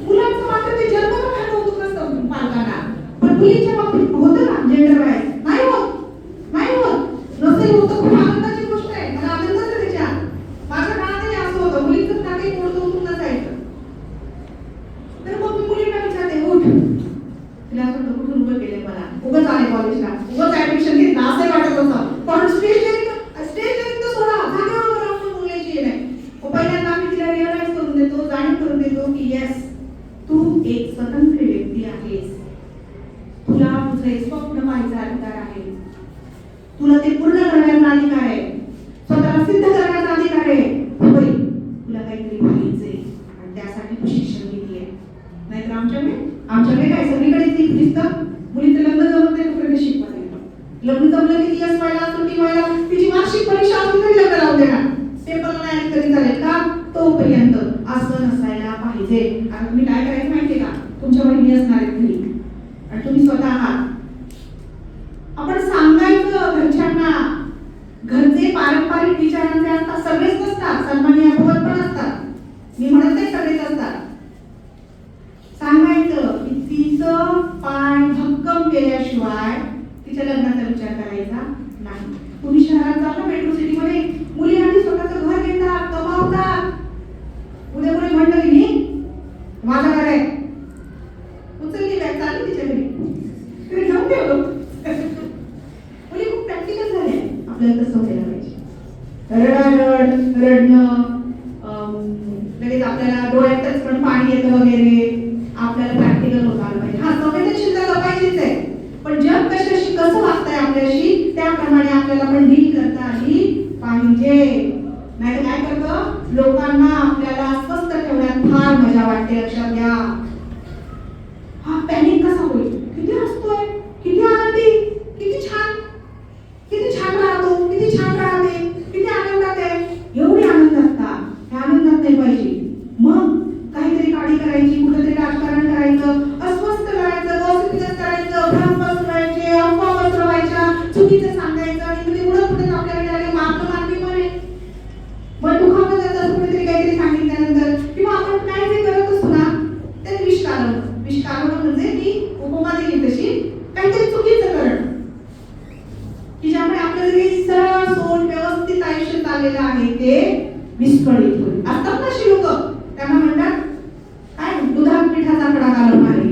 मुलांचं मात्र ते जन्माला कौतुक असतं पालकांना, पण मुलींच्या बाबतीत होतं ना जेंडर वाईज नाही होत. नसेल होतं खूप आनंदाची गोष्ट आहे, मला आनंदच आहे त्याच्यात. माझ्या काळातही असं होतं, मुलींचं नाते मोडतं उतरून नसायचं. तर मग मी मुलींना विचारते, उठ, तिला असं वाटतं कुठून उभं केलंय मला, उगाच आले कॉलेजला, उगाच ऍडमिशन घेतलं असंही वाटत होतं. पण स्टेज तर सोडा, जागेवर राहून बोलायची नाही. पहिल्यांदा आम्ही तिला रिअलाइज करून देतो, जाणीव करून देतो की येस तू एक स्वतंत्र व्यक्ती आहेस, तुला तुझे स्वप्न पाहायचा अधिकार आहे, तुला ते पूर्ण करण्याचा अधिकार आहे, स्वतःला सिद्ध करण्याचा अधिकार आहे. होय, तुला काहीतरी पाहिजे आणि त्यासाठी तू शिक्षण घेतलीये. नाहीतर आमच्याकडे काय सगळीकडे ती दिसतं, मुलीचं लग्न जमत नाही तोपर्यंत शिकवत नाही. लग्न जमलं की यस व्हायला, सुट्टी व्हायला, तिची वार्षिक परीक्षा असून तरी लग्न लावून देणार. पेपरला नाही तरी चालेल का, तोपर्यंत असं नसायला पाहिजे. आता तुम्ही काय करायचं माहितीये का, तुमच्या बहिणी असणार आहेत घरी आणि तुम्ही स्वतः आहात, आपण सांगायचं घरच्यांना. घरचे पारंपरिक विचारांचे असतात, सगळेच नसतात, सन्मानी अपवाद पण असतात, मी म्हणत नाही सगळेच असतात. सांगायचं की तिचं पाय भक्कम केल्याशिवाय तिच्या लग्नाचा विचार करायचा नाही. तुम्ही शहरात जाता, मेट्रो सिटी मध्ये मुली आधी स्वतःचं घर घेतात, कमावतात. उद्या कोणी म्हणलं की मी माझं घर आहे, उचलली बॅग चालली तिच्या घरी, तिने घेऊन ठेवलो. मुली खूप प्रॅक्टिकल झाले, आपल्याला तसं व्हायला पाहिजे. रडणं लगेच आपल्याला डोळ्यातच पण पाणी येतं वगैरे, आपल्याला प्रॅक्टिकल होत आलं पाहिजे. हा, संवेदनशीलता जपायचीच आहे, पण जग कशाशी कसं वागतंय आपल्याशी त्याप्रमाणे आपल्याला पण डील करता आली पाहिजे. नाही तर काय करतं, लोकांना आपल्याला अस्वस्थ ठेवण्यात फार मजा वाटते, लक्षात घ्या. हा पॅनिक कसा होईल, किती हसतोय, किती आनंदी, किती छान राहतो, किती छान राहते, किती आनंदात आहे. एवढी आनंदात का, हे आनंदात नाही पाहिजे. मग काहीतरी काढी करायची, कुठेतरी राजकारण करायचं, अस्वस्थ करायचं, गॉसिपिंग करायचं, भ्रम पसरवायचे, अफवा पसरवायच्या, चुकीचं सांगायचं, आणि तुम्ही पुढे आपल्याकडे आले मानवी म्हणे मग दुखावलं जातं असं कुठेतरी काहीतरी सांगितल्यानंतर. किंवा आपण काय जे करत असतो ना ते विष कालवणं म्हणजे ती उपमा दिली तशी काहीतरी चुकीचं करणं की ज्यामुळे आपलं जे सरळ सोड व्यवस्थित आयुष्य चाललेलं आहे ते विस्कळीत होईल. असतात ना अशी लोक, त्यांना म्हणतात काय दुधात पिठाचा खडा घालवणारे.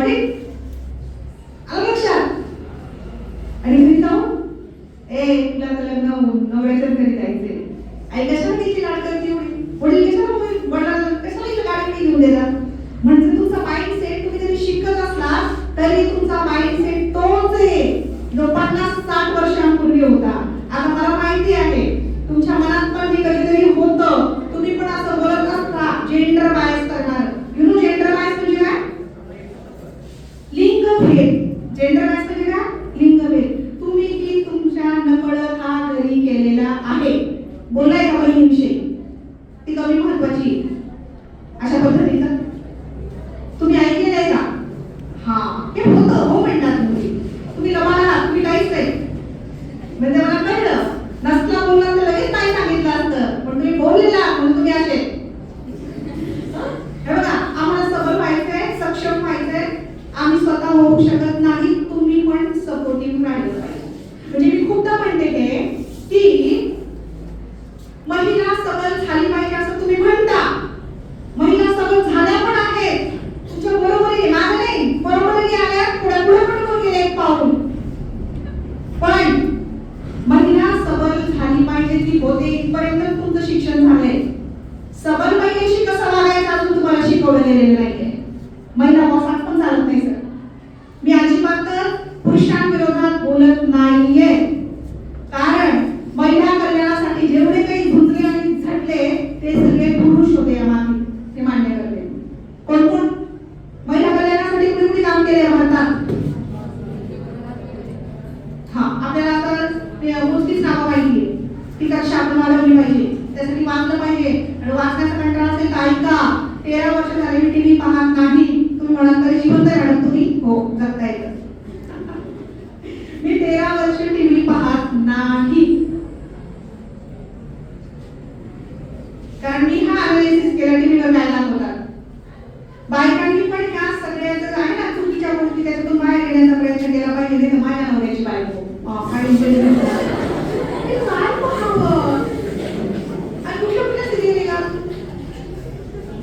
Got it? आलं लक्षात? आणि घरी जाऊन तुला तर लग्न होऊन नवऱ्याच्या घरी जायचंय. आई कशाला तिची लाड करते एवढी? वडील कशाला कशाला हिला गाडी घेऊन देतात? म्हणजे तुमचा माइंडसेट तुम्ही जरी शिकत असला तरी तुमचा माइंडसेट तोच आहे जो 50-60 वर्षांपूर्वी होता. आता मला माहिती आहे तुमच्या मनात पण हे कधीतरी होतं. तुम्ही पण असं बोलत असता जेंडर बायस करणार. यू नो जेंडर बायस म्हणजे काय? लिंगभेद. जेंडर बायस म्हणजे काय? लिंगभेद. तुम्ही की तुमच्या नकळत हा जरी केलेला आहे. बोलाय का बहिणीविषयी? ती कमी महत्वाची अशा पद्धतीचं तुम्ही ऐकलेलं आहे का? हा हे होतं. हो म्हणतात तुम्ही लबाला तुम्ही काहीच नाही म्हणजे मला कळलं. नसला बोलला तर लगेच नाही सांगितलं असतं पण तुम्ही बोललेला म्हणून तुम्ही असे. हे बघा आम्हाला सबल व्हायचंय, सक्षम व्हायचंय. आम्ही स्वतः होऊ शकत नाही. तुम्ही पण सपोर्टिव्ह राहिलं पाहिजे. म्हणजे मी खूपदा म्हणते हे की महिला सबल झाली पाहिजे असं तुम्ही म्हणता. महिला सबल झाल्या पण आहेत. तुमच्या बरोबरी मागे नाही बरोबरी आल्या पुढे पुढे पण करून गेले एक पाऊल. पण महिला सबल झाली पाहिजे ती होते इथपर्यंत तुमचं शिक्षण झालंय. सबल महिलेशी कसं वागायचं अजून तुम्हाला शिकवलं गेलेलं नाहीये. महिला बॉसात पण चालत नाही सर. मी अजिबात पुरुषांविरोधात बोलत नाहीये. कारण महिला कल्याणासाठी जेवढे काही झुंजले आणि झटले ते सगळे पुरुष होते या मागे. ते मान्य करते. कोण कोण महिला कल्याणासाठी कुणी कुणी काम केले भारतात? हा आपल्याला तर मोजकीच नावं माहिती आहे. ती कक्षा आपण वाढवली पाहिजे. त्यासाठी वाचलं पाहिजे. आणि वाचण्याचा कंटाळा असेल तर ऐका. 13 वर्ष झाले मी टीव्ही पाहत नाही. तुम्ही म्हणाल तरी जिवंत आहे मॅडम तुम्ही? हो जगता येतं. मी 13 वर्ष टीव्ही पाहत नाही. कारण मी हा अनालिसिस केला टीव्हीवर काय दाखवतात. बायकांनी पण ह्या सगळ्याचं आहे ना चुकीच्या गोष्टी त्याच्यातून बाहेर येण्याचा प्रयत्न केला पाहिजे. नाही तर माझ्या नवऱ्याची बायको काय पाहावं आणि कुठल्या कुठल्या सिरियल निघाल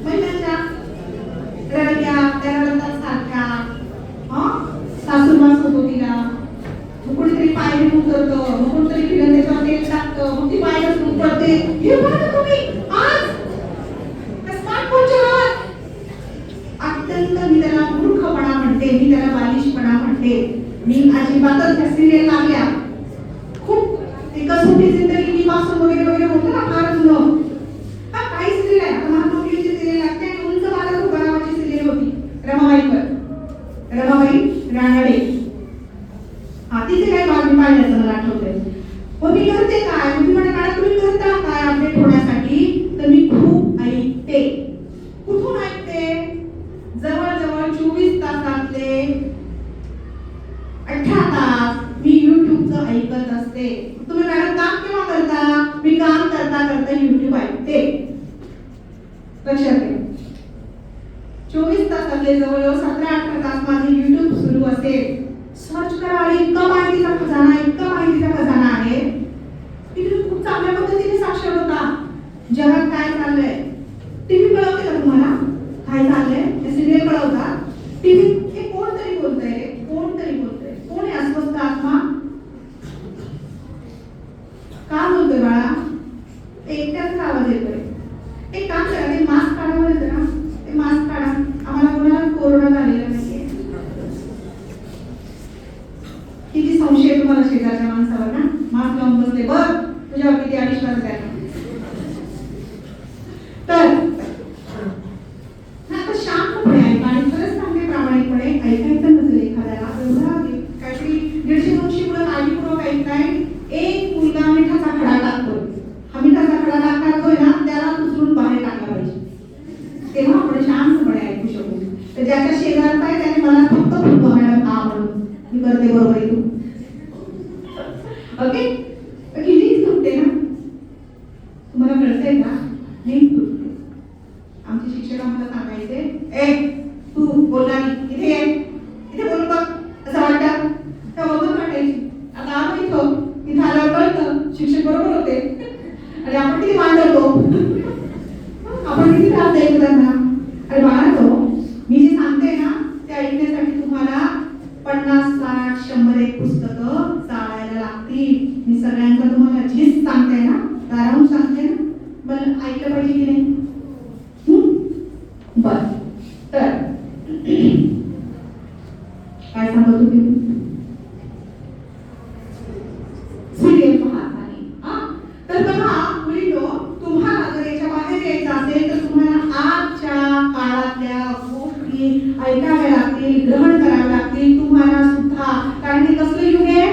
महिन्याच्या रडक्या त्या सारख्या सासूरवास होतो तिला. मग कोणीतरी पाय उतरतं मग कोणतरी फिरत त्याच्यावर तेल टाकतं मग ती पाय सुरू पडते. हे बघा तुम्ही आज स्मार्टफोनच्या नावात अत्यंत मी त्याला मूर्खपणा म्हणते. मी त्याला बालिशपणा म्हणते. मी अजिबातच त्या सिरियल लागल्या खूप ते कसोटी जिंदगी पासून वगैरे वगैरे होतं ना फार जुनं. हा काही सिरियल आहे. आता महानवमीची सिरियल लागते आणि उंच बाजार उभा नावाची सिरियल होती रमाबाई रानडे. हा तिथे काही भाग मी पाहिल्याचं मला आठवतंय. मग मी करते काय? तुम्ही म्हणाला तुम्ही करता काय अपडेट होण्यासाठी? तर मी खूप ऐकते. कुठून ऐकते? जवळजवळ 24 तासातले 18 तास मी युट्यूबचं ऐकत असते. तुम्ही मॅडम काम केव्हा करता? मी काम करता करता युट्यूब ऐकते. लक्षात घ्या 24 तासातले जवळजवळ 17-18 तास माझे युट्यूब सुरू असेल. सर्च करा आणि इतका माहितीचा खजाना आहे की तुम्ही खूप चांगल्या पद्धतीने साक्षर होता. जगात काय चाललंय टीव्ही कळवते का तुम्हाला? काय चाललंय ते सिरियल कळवतात. टीव्ही हे कोणतरी बोलतंय कोण आहे अस्वस्थ आत्मा? का बोलतोय बाळा? एकट्याचा आवाज येतोय. एक काम करा ते मास्क काढावं येतं ना ते मास्क काढा. आम्हाला कोणाला कोरोना झालेला नाहीये. किती संशय तुम्हाला शेजारच्या माणसावर ना. मास्क लावून बसले बघ तुझ्यावर किती अविश्वास द्यायला. तर आता शांतपणे ऐका आणि खरंच सांगते प्रामाणिकपणे ऐकायचं नसेल एखाद्याला काहीतरी 150-200 मुलं काळजीपूर्वक ऐकताय. एक मुलगा मिठाचा खडा टाकतोय. हा मिठाचा खडा टाकतोय ना त्याला उचलून बाहेर टाकला पाहिजे. तेव्हा आपण शांतपणे ऐकू शकू. तर ज्याच्या शेजारचा आहे त्याने मला फक्त फुटवा मॅडम का म्हणून मी करते बरोबर आहे तू. ओके किती तुटते ना तुम्हाला कळतंय का? नाही तुटते. आमचे शिक्षक आम्हाला सांगायचे तू बोलणारी इथे ये इथे बोलू बघ असं वाटतं त्या बघत वाटायची. आता आम्ही इथं आल्यावर कळतं शिक्षक बरोबर होते आणि आपण किती मांडवतो आपण किती त्रास द्यायचो त्यांना. आणि बाळा मी जे सांगते ना ते ऐकण्यासाठी 50-60-100 एक पुस्तकं चाळायला लागतील. मी सगळ्यांचा तुम्हाला झीज सांगते ना, दारावून सांगते ना, मला ऐकलं पाहिजे की नाही? बर, तर काय सांगत होते? सिरियल पाहत नाही. तर बघा मुलींनो, तुम्हाला जर याच्या बाहेर यायचं असेल तर तुम्हाला आजच्या काळातल्या गोष्टी ऐकाव्या लागतील, ग्रहण करावे लागतील तुम्हाला सुद्धा. कारण हे कसलं युग आहे?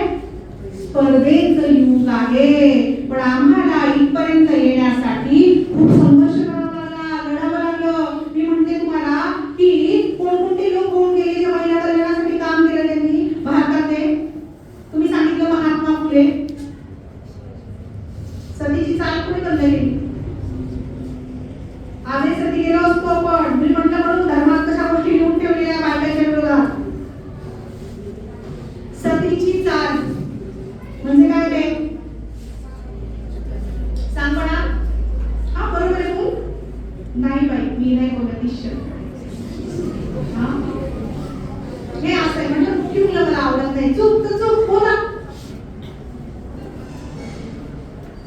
स्पर्धेचं युग आहे. पण आम्हाला इथपर्यंत येण्यासाठी खूप संघर्ष करावा लागला, लढावं लागलं. मी म्हणते तुम्हाला की कोणकोणते लोक होऊन गेले जे महिला कल्याणासाठी काम केलं त्यांनी भारतातले. तुम्ही सांगितलं महात्मा फुले. सतीची चाल कुठे बदलली गेली? आजही सती गेलो असतो आपण. मी म्हटलं म्हणून धर्मात कशा गोष्टी लिहून ठेवलेल्या बायकांच्या विरोधात. सतीची चाल म्हणजे काय ते सांग म्हणा. हा बरोबर आहे तू? नाही बाई, मी नाही बोलत. हे असं आहे म्हणजे मोठी मुलं मला आवडत नाही. चूक तर चूक बोला.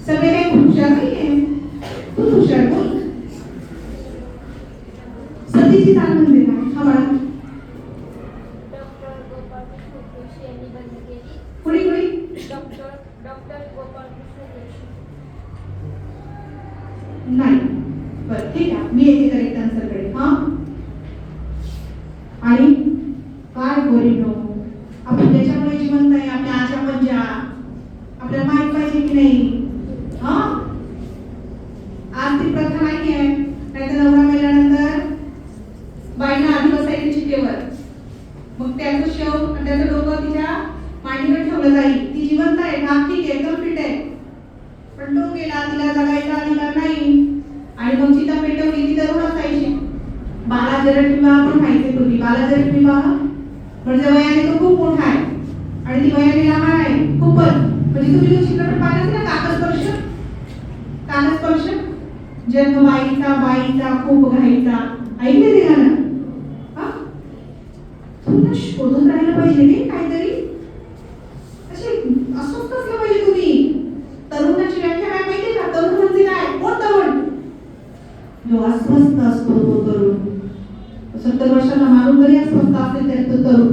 सगळे काही हुशार नाहीये. तू हुशार बोल. सतीची चाल म्हणजे काय? हा बाळा कुणी कुणी? डॉक्टर गोपाळ नाही. बरं ठीक आहे, मी येते करेक्ट आन्सर कडे. हा आणि काय बोलिनो आपण त्याच्यामुळे जिवंत आहे. आपल्या आजा पंजा आपल्याला माहित पाहिजे की नाही? हा आज ती प्रथा नाही आहे. नाहीतर नवरा मेल्यानंतर बाईला आधी बसायची चितेवर, मग त्याचं शव आणि त्याचं डोकं तिच्या मांडीवर ठेवलं जाईल. ती जिवंत आहे ना, ठीक आहे, एकदम फिट आहे. पण तो गेला, तिला जगायचा अधिकार नाही. आणि मग चिता पेटवली, ती तरुण असायची. बाला जरट विवाह पण व्हायचे पूर्वी. बाला जरट विवाह म्हणजे वयाने तो खूप मोठा आहे आणि ती वयाने लहान आहे खूपच. म्हणजे तुम्ही तो चित्रपट पाहिला असेल ना, कागदस्पर्श. कागदस्पर्श जन्म बाईचा खूप घाईचा. ऐकले ते गाणं? हा तुम्हाला शोधत राहिलं पाहिजे नाही काहीतरी. असे अस्वस्थ असलं पाहिजे तुम्ही. तरुणाची व्याख्या काय माहिती का? तरुण म्हणजे काय? कोण तरुण? जो अस्वस्थ असतो तो तरुण. 70 वर्षाला मारून जरी अस्वस्थ असेल तरी तो तरुण.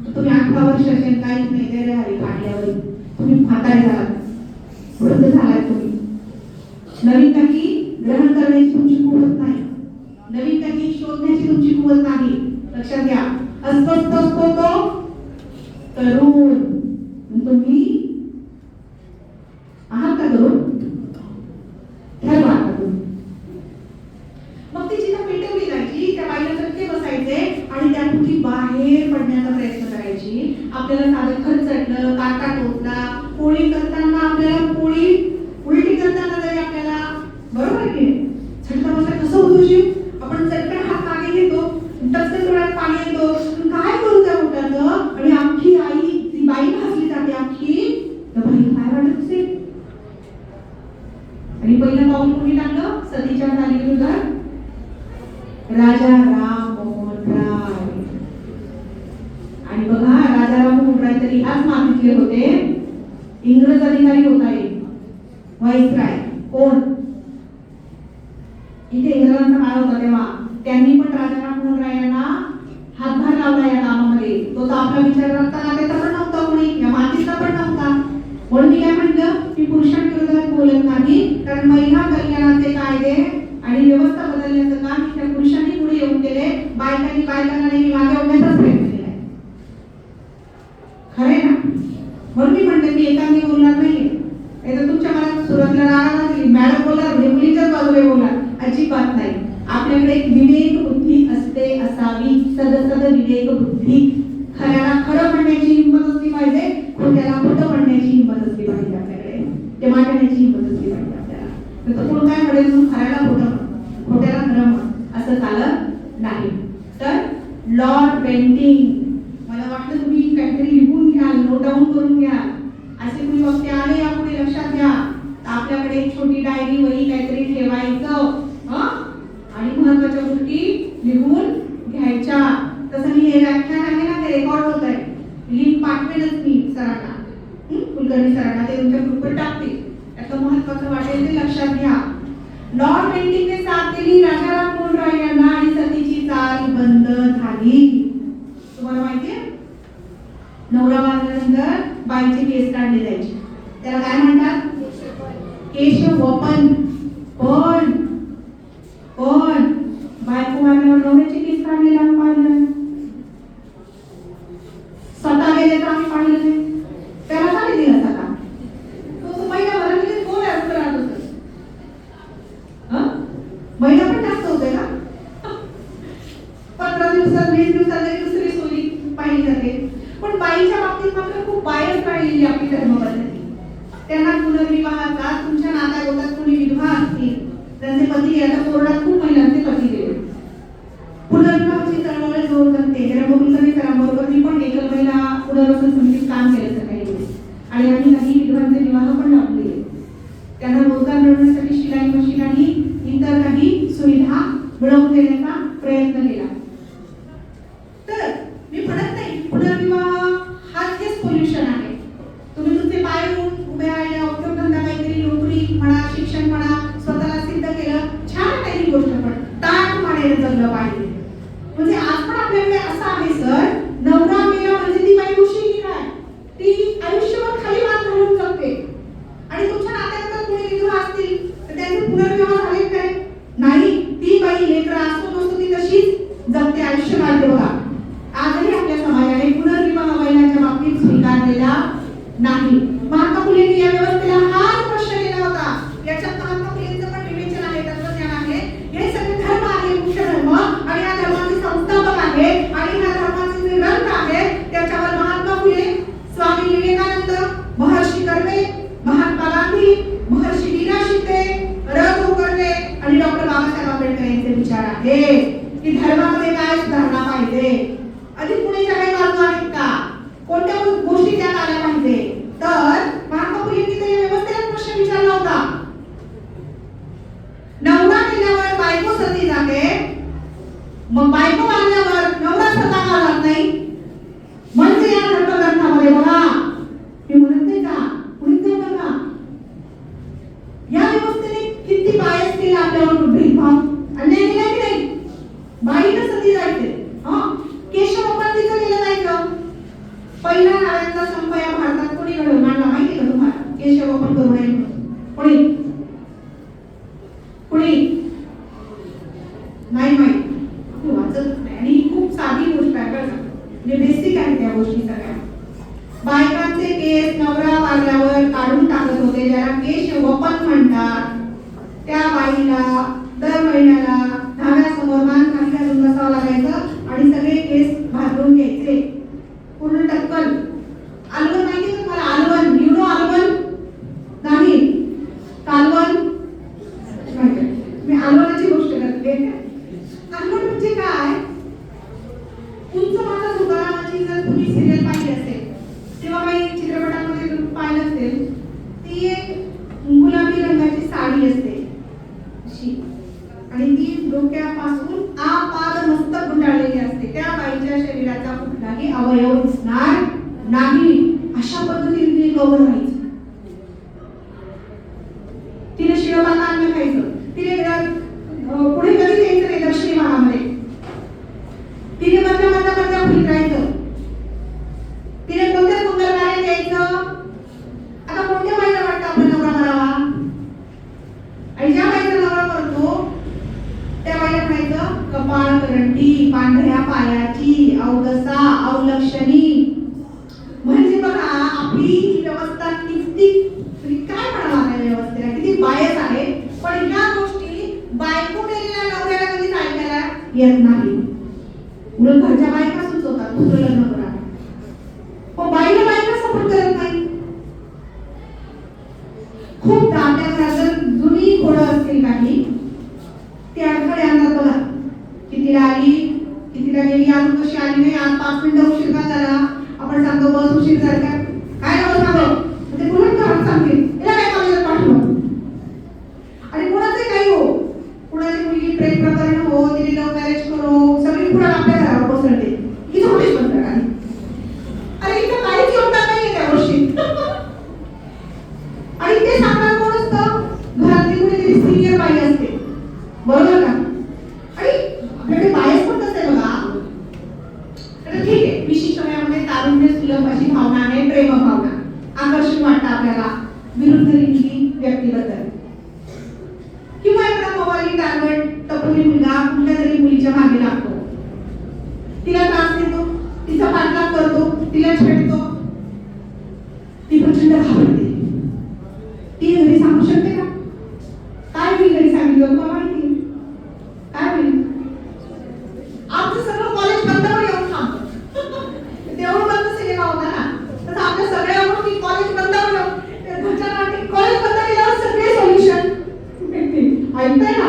तर तुम्ही 18 वर्षाचे काहीच नाही गेले हरी काढल्यावर तुम्ही म्हातारे झालात, वृद्ध झालात तुम्ही. नवीन काही ग्रहण करण्याची तुमची कुवत नाही. नवीन काही शोधण्याची तुमची कुवत नाही. लक्षात घ्या. अस्वस्थ असतो तो तरुण. तुम्ही आहात का तरुण? ठरवा आता तुम्ही. मग ती जिथं पेटवली जायची, त्या बाईला चटके बसायचे आणि त्यातून ती बाहेर पडण्याचा प्रयत्न करायची. आपल्याला साधं खरचटलं, काटा टोचला, पोळी करताना आपल्याला पोळी उलटी करताना जरी आपल्याला बरोबर आहे की झटका बसला कसं होतो जीव? आपण चटकन हात मागे घेतो, टचकन डोळ्यात पाणी येतो. काय करू त्या बोटाचं? आणि अख्खी आई ती बाई भासली जाते अख्खी. तर बाईला काय वाटत असेल? आणि पहिलं पाऊल कोणी टाकलं सतीच्या चालीविरोधात? राजा राम मोहन राय. आणि बघा राजा राम मोहन राय तरी ह्याच मातीतले होते. इंग्रज अधिकारी होता एक व्हाईसराय. कोण? इथे इंग्रजांचा काळ होता तेव्हा त्यांनी पण राजा राम मोहन राय यांना हातभार लावला या कामामध्ये. तो तर आपला विचार करताना त्याचा पण नव्हता, कोणी या मातीचा पण नव्हता. म्हणून मी काय म्हटलं की पुरुषांविरोधात बोलत नाही, कारण महिला कल्याणाचे कायदे आणि व्यवस्था बदलण्याचं काम त्या पुरुषांनी पुढे येऊन केले. बायकांना नेहमी मागे ओढण्याचाच प्रयत्न केलाय. खरे ना? म्हणून मी म्हणते मी एकांगी बोलणार नाहीये. तर तुमच्या मनात सुरुवातीला राग असली मॅडम बोलणार म्हणजे मुलीच्याच बाजूने बोलणार, अजिबात नाही. आपल्याकडे एक विवेक बुद्धी असते असावी. सद विवेक बुद्धी. खऱ्याला खरं म्हणण्याची हिंमत असली पाहिजे, खोट्याला खोटं म्हणण्याची हिंमत असली पाहिजे. आपल्याकडे ते मांडण्याची हिंमत असली पाहिजे आपल्याला. तर कोण काय म्हणेल तू खऱ्याला खोटं म्हण, खोट्याला खरं म्हण, असं चालत नाही. तर लॉर्ड बेंटिंग, मला वाटलं तुम्ही काहीतरी लिहून घ्याल, नोट डाऊन करून घ्याल. असे कुणी वक्ते आले यापुढे लक्षात घ्या. आपल्याकडे एक छोटी डायरी वही काहीतरी ठेवायचं आणि महत्वाच्या गोष्टी लिहून घ्यायच्या. तसं मी हे व्याख्यान आहे ना ते रेकॉर्ड होत आहे. पाठवेलच मी सरांना, कुलकर्णी सरांना, ते तुमच्या ग्रुपवर टाकतील. त्याचं महत्त्वाचं वाटेल ते लक्षात घ्या. लॉर्ड बेंटिंकने साथ दिली राजाराम मोहन रॉय यांना आणि सतीची चाल बंद झाली. तुम्हाला माहितीये, नवरा वारल्यानंतर बाईचे केस काढले जायचे. त्याला काय म्हणतात? केशव वपन. पण बायको वारल्यावर नवऱ्याचे केस काढलेला आम्ही पाहिलं, स्वतः गेले तर आम्ही पाहिलं नाही. त्याला काय दिला स्वतः? तो महिना भरामध्ये कोण असं राहत होतं? महिना पण जास्त होते का? 15 दिवसात 20 दिवसात दुसरी सोयी पाहिली जाते. पण बाईच्या बाबतीत मात्र खूप बायस राहिलेली आपली धर्मपद्धती. त्यांना पुनर्विवाहाचा, तुमच्या नात्यागोत्यात कोणी विधवा असतील, त्यांचे पती गेल्या, कोरोनात खूप महिलांचे पती गेले, पुनर्विवाहाची चळवळ जोर धरते. कुलकर्णी सरांबरोबर मी पण एकल महिला पुनर्वसन समितीत काम केलं सर काही दिवस, आणि आम्ही काही विधवांचे विवाह पण लावले. त्यांना रोजगार मिळवण्यासाठी शिलाई मशीन आणि इतर काही सुविधा मिळवून देण्याचा प्रयत्न केला. तर मी म्हणत नाही पुनर्विवाह हाच हेच सोल्युशन आहे. तुम्ही तुमचे पाय उभे राहिले, उद्योगधंदा, काहीतरी नोकरी म्हणा, शिक्षण म्हणा, स्वतःला सिद्ध केलं, छान आहे ही गोष्ट, पण ताट मानेने जगलं पाहिजे. म्हणजे आज पण आपल्याकडे असं आहे सर, नवरा मेला म्हणजे ती बाई उशी की काय, ती आयुष्यभर खाली मान घालून जगते. आणि तुमच्या नात्यात कोणी विधवा असतील तर त्यांचे पुनर्विवाह झाले काय? नाही, ती बाई लेकरं असतो नसतो ती तशीच जगते, आयुष्य काढते. बघा, आजही आपल्या समाजाने पुनर्विवाह महिलांच्या बाबतीत स्वीकारलेला नाही. महात्मा फुलेंनी या व्यवस्थेला हाच प्रश्न केला होता. याच्यात महात्मा फुलेंचं पण विवेचन आहे, तत्वज्ञान आहे. हे सगळे धर्म आहे, मुख्य धर्म, आणि या धर्माचे संस्थापक आहे, आणि या धर्माचे जे ग्रंथ आहेत त्याच्यावर महात्मा फुले, स्वामी विवेकानंद, महर्षी कर्वे, महात्मा गांधी, महर्षी मीरा शिंदे, र. गोकर्णे आणि डॉक्टर बाबासाहेब आंबेडकर यांचे विचार आहे की धर्मामध्ये काय सुधारणा पाहिजे, अधिक पुढेच्या काही बाजू आहेत का, कोणत्या गोष्टी त्यात आल्या पाहिजे. तर महात्मा फुलेंनी त्या व्यवस्थेला प्रश्न विचारला होता. नवरा मेल्यावर बायको सती जाते, मग बायको वारल्यावर नवरा सता का जात नाही? म्हणजे या धर्मग्रंथामध्ये बघा, मी म्हणत नाही का, कुणीच जाऊ नका. या व्यवस्थेने किती बायस केला आपल्यावर, भेदभाव, अन्याय केला की नाही? बाईनं सती जायचे, केशव वपन केलं जायचं. पहिला नाऱ्यांचा संप या भारतात कोणी घडवून आणला माहिती का तुम्हाला? केशव वपन करू नये म्हणून. कोणी नाही माहिती, वाचतच नाही. आणि ही खूप साधी गोष्ट आहे बरं, म्हणजे बेसिक आहे त्या गोष्टी सगळ्या. बायकांचे केस नवरा वारल्यावर काढून टाकत होते, ज्याला केशव वपन म्हणतात. त्या बाईला दर महिन्याला धाव्यासमोर मान खाली घालून बसावं लागायचं आणि सगळे केस भाजून घ्यायचे, पूर्ण टक्कल. अलवन माहिती का तुम्हाला? अलवन, यू नो अलवन? नाही, कालवन. मी अलवनाची गोष्ट करते. अलवन म्हणजे काय? उंच माझा सुधाराची जर तुम्ही सिरियल पाहिली असेल किंवा काही चित्रपटामध्ये पाहिलं असेल, ती एक गुलाबी रंगाची साडी असते अशी, आणि ती डोक्यापासून आपाद मस्तक गुंडाळलेली असते. त्या बाईच्या शरीराचा कुठलाही अवयव दिसणार नाही, अशा पद्धतीने ती कवर व्हायची. तिने शिरोबाला अन्न खायचं, तिने पुढे कधी यायचं नाही दक्षिणी भागामध्ये, तिने मधल्या फिरायचं, तिने कोणत्या सुंदर कार्यात यायचं. आता कोणत्या बाईला वाटतं आपला नवरा करावा? आणि ज्या बाईचा नवरा करतो त्या बाईला म्हणायचं कपाळ करंटी, पांढऱ्या पायाची, अवदसा, अवलक्षणी. म्हणजे बघा आपली ही व्यवस्था किती, काय म्हणावं त्या व्यवस्थेला, किती बायस आहे. पण ह्या गोष्टी बायको मेलेल्या नवऱ्याला कधीच ऐकायला येत नाही. उलट घरच्या बायका सुचवतात दुसरं लग्न करा, पण बाईला बायका सपोर्ट करत नाही. खूप दाट्या जर जुनी खोडं असतील काही, ते अडथळे आणतात बघा. कितीला आली, कितीला गेली, अजून कशी आली नाही, आज 5 मिनिटं उशीर का झाला, आपण सांगतो बस उशीर झाला, काय नाव सांगतो ते पुढे घरात सांगते तिला काय कॉलेजात पाठवलं. आणि कुणाचे काही हो, कुणाची मुलगी प्रेम प्रकरण हो, तिने लव्ह मॅरेज करो, सगळी पुढे आपल्या घरावर कोसळते. ही थोडीच बंद. अरे इथं काहीच तारुण्य सुलभ अशी भावना आहे, प्रेम भावना. आकर्षण वाटतं आपल्याला विरुद्ध लिंगी व्यक्तीबद्दल. किंवा एखादा मवाली टार्गेट टपोरी मुलगा कुठल्या तरी मुलीच्या मागे लागतो, तिला त्रास देतो, तिचा पाठलाग करतो, तिला छेडतो, ती प्रचंड घाबरते. ती घरी सांगू शकते का? काय होईल घरी सांगितलं तुम्हाला माहिती? काय होईल? आमचं सगळं कॉलेज बंदावर येऊन थांबतं. देऊळ बंद सिनेमा होता ना, तसं आपल्या सगळ्या गोष्टी कॉलेज बंदावर येऊन घरच्या कॉलेज बंद केल्यावर सगळे सोल्युशन ऐकताय ना.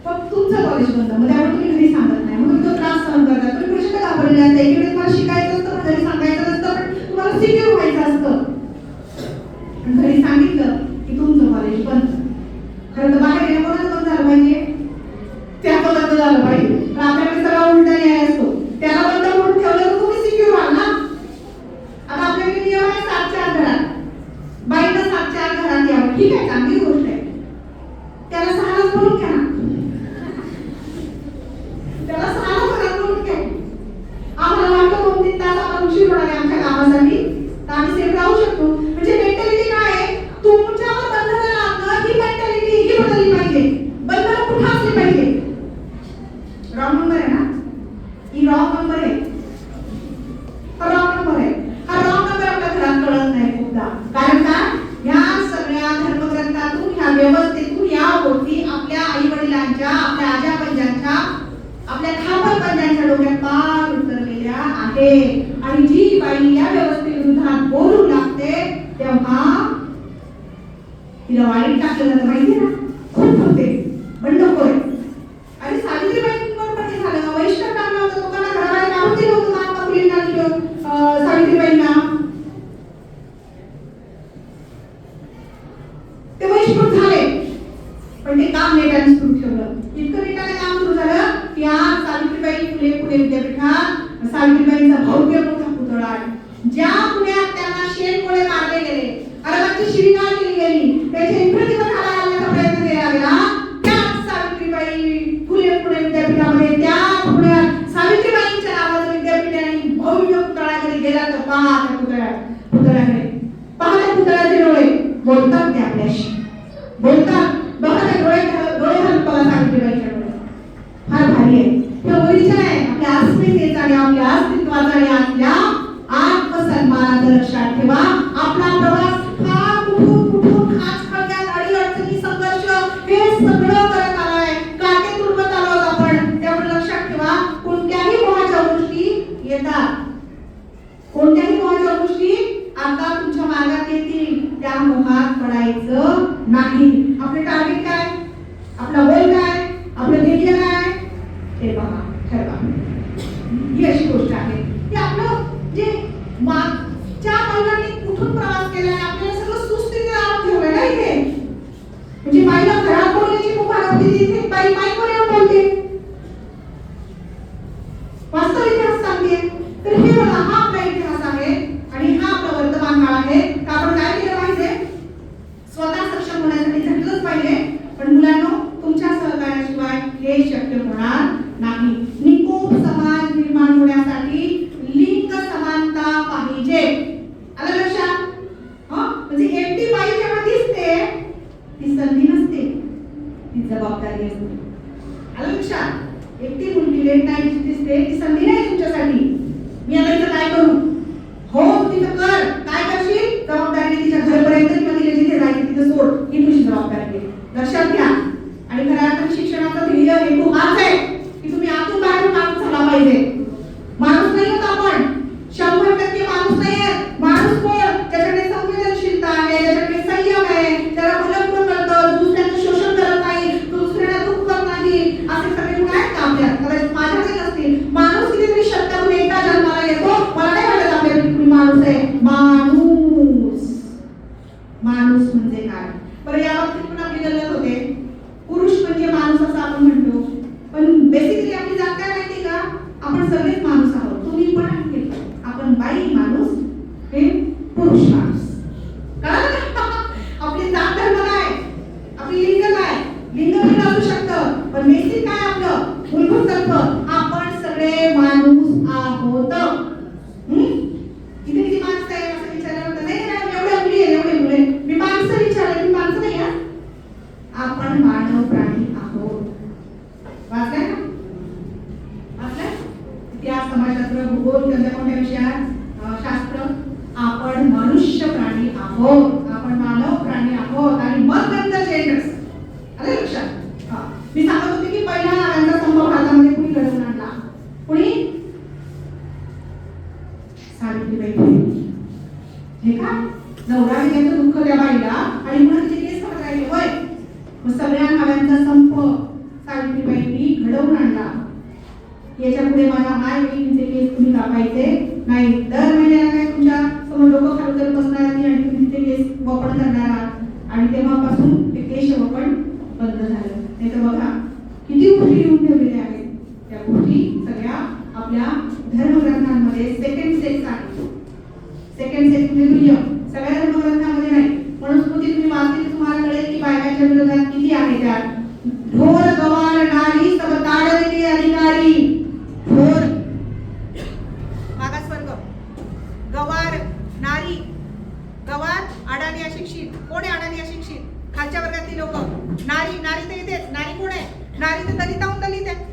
पण तुमचं कॉलेज बंद मग त्यामुळे तुम्ही घरी सांगत नाही, मग तुम्ही तो त्रास सहन करता, तुम्ही प्रचंड घाबरलेला असता. एकीकडे तुम्हाला शिकायचं असतं, घरी सांगायचं नसतं, पण तुम्हाला सिक्युअर व्हायचं असतं. पण घरी सांगितलं की तुमचं कॉलेज बंद. खरं तर बाहेर गेलं कोणाचं बंद झालं पाहिजे? त्याचं बंद झालं पाहिजे. पण आपल्याकडे सगळा उलटा न्याय असतो. त्याला बंद करून ठेवलं तर तुम्ही सिक्युअर व्हाल ना. आता आपल्याकडे नियम आहे 7च्या आत घरात, बाईनं 7च्या आत घरात यावं. ठीक आहे, चांगली गोष्ट आहे. त्याला 6लाच बोलून घ्या ना, त्याला 6ला घरात बोलून घ्या. आम्हाला वाटतं 2-3 तास आपण उशीर होणार आहे आमच्या कामासाठी, तर आम्ही सेफ राहू शकतो. म्हणजे मेंटॅलिटी काय आहे? तुमच्यावर बंधनं लादणं ही मेंटॅलिटी ही बदलली पाहिजे. बंधनं कुठं असली पाहिजे? रॉंग नंबर आहे ना, ही रॉंग नंबर आहे, हा रॉंग नंबर आहे. हा रॉंग नंबर आपल्या घरात कळत नाही खूपदा. कारण का? ह्या सगळ्या धर्मग्रंथातून, ह्या व्यवस्थेतून या गोष्टी आपल्या आई वडिलांच्या, आपल्या आजा पंजांच्या, आपल्या खापर पंजांच्या डोक्यात पार उतरलेल्या आहे. आणि जी बाई या व्यवस्थेविरोधात बोलू लागते तेव्हा तिला वाईट टाकलं जातं, माहितीये ना. खूप होते बंडखोर. आणि सावित्रीबाईंवर पण हे झालं, वैष्णव टाकलं होतं, लोकांना घराबाहेर काढून दिलं होतं महात्मा फुलेंना, सावित्रीबाईंना. ते वैष्णव झाले, पण ते काम नेटाने सुरू ठेवलं. इतकं नेटाने काम सुरू झालं की आज सावित्रीबाई फुले पुणे विद्यापीठात सावित्रीबाईंचा भव्य मोठा पुतळा आहे. ज्या पुण्यात त्यांना शेणकोळे मारले गेले, अरबांची शिवीगाळ केली गेली, त्याचे इन्फिनिटीवर घालण्याचा प्रयत्न केला गेला, त्याच सावित्रीबाई फुले पुणे विद्यापीठामध्ये, त्याच पुण्यात सावित्रीबाईंच्या नावाचं विद्यापीठ आणि भव्य पुतळ्याकडे गेला तर पहा त्या पुतळ्याकडे पहा, त्या पुतळ्याचे डोळे बोलतात, ते आपल्याशी बोलतात. बघा ते डोळे घालून बघा सावित्रीबाईंच्या डोळे. फार भारी आहे. हे ओरिजिनल आहे आपल्या अस्मितेचा आणि आपल्या अस्तित्वाचा आणि आपल्या आत्मसन्मानाचं. लक्षात ठेवा, आपला प्रवास हा कुठून खास खळग्यात अडचणी संघर्ष हे सगळं करत आलाय, काटे तुडवत आलो आपण. त्यामुळे लक्षात ठेवा, कोणत्याही मोहाच्या गोष्टी येतात, कोणत्याही मोहाच्या गोष्टी आता तुमच्या मार्गात येतील, त्या मोहात पडायचं नाही. आपले टार्गेट काय, आपला गोल काय, आपलं ध्येय काय, हे बघा, ठरवा. ही अशी गोष्ट आहे की आपलं जे मागच्या महिलांनी कुठून प्रवास केलाय, आपल्याला सगळं सुस्थितीत आणून ठेवलंय ना इथे. म्हणजे बाईला घरात बोलण्याची खूप आवडते, तिथे बाई माईकवर येऊन बोलते, वास्तव इतिहास सांगते. तर हे बघा, हा आपला इतिहास आहे आणि हा आपला वर्तमान काळ आहे. तर आपण काय केलं पाहिजे? स्वतः सक्षम होण्यासाठी झटलंच पाहिजे. पण मुलांनो, तुमच्या सहकार्याशिवाय हे शक्य होणार नाही. निकोप समाज निर्माण होण्यासाठी लिंग समानता पाहिजे. आलं लक्षात? म्हणजे एकटी बाई जेव्हा दिसते ती संधी नसते, ती जबाबदारी असते. आलं लक्षात? एकटी मुलगी लेट नाईट दिसते ती संधी नाही तुमच्यासाठी. मी आता इथं काय करू? हो, तिथं कर. काय करशील? जबाबदारी तिच्या घरपर्यंत किंवा तिला जिथे जायचं तिथं सोड, ही तुझी जबाबदारी आहे. लक्षात घ्या. आणि खऱ्या अर्थाने शिक्षणाचा ध्येय हेतू हाच आहे की तुम्ही आतून बाहेरून माणूस झाला पाहिजे. माणूस नाही होत आपण, 100% माणूस नाही आहे. माणूस कोण? ज्याच्याकडे संवेदनशीलता आहे, ज्याच्याकडे संयम आहे, त्याला भलं कळतं, दुसऱ्याचं शोषण करत नाही, दुसऱ्याला दुखवत नाही. असे सगळे गुण आहेत का आपल्यात? कदाचित माझ्याकडे नसतील. माणूस कितीतरी शब्दातून एकदा जन्माला येतो. मला नाही वाटत आपल्याला कुणी माणूस आहे. माणूस म्हणजे काय? बरं, या बाबतीत पण आपली गल्लत होते. पुरुष म्हणजे माणूस असं आपण म्हणतो, पण बेसिकली आपली जात काय माहिती का? आपण सगळेच माणूस आहोत. तुम्ही पण आहे, आपण बाई माणूस, हे पुरुष माणूस. कळलं का? आपली जात धर्म काय, आपली लिंग काय? लिंग भिन्न असू शकतं, पण बेसिक काय आपलं मूलभूत तत्व, आपण सगळे माणूस आहोत. सावित्रीबाई फुले. हे का नवरा गेल्याचं दुःख त्या बाईला आणि म्हणून तिचे केस काढत राहिले होय. मग सगळ्या नाव्यांचा संप सावित्रीबाईंनी घडवून आणला. याच्या पुढे माझा हाय ते केस तुम्ही कापायचे नाही. दर महिन्याला काय तुमच्या समोर डोकं खाली करत बसणार आणि तुम्ही ते केस वपन करणार आहात. आणि तेव्हापासून ते केश वपन बंद झालं. नाही तर बघा किती गोष्टी लिहून ठेवलेल्या आहेत. त्या गोष्टी सगळ्या आपल्या धर्मग्रंथांमध्ये सेकंड सेक्स आहे. सेकंड सेक्स म्हणजे सगळ्या धर्मग्रंथांमध्ये नाही. मनुस्मृती तुम्ही वाचली तर तुम्हाला कळेल की बायकांच्या विरोधात किती आहे. त्यात ढोर गवार नारी सब ताडले अधिकारी. ढोर मागासवर्ग, गवार नारी. गवार अडाणी अशिक्षित. कोण आहे अडाणी अशिक्षित? खालच्या वर्गातली लोक. नारी, नारी तर येतेच. नारी कोण आहे? नारी तर दलिताहून दलित आहे.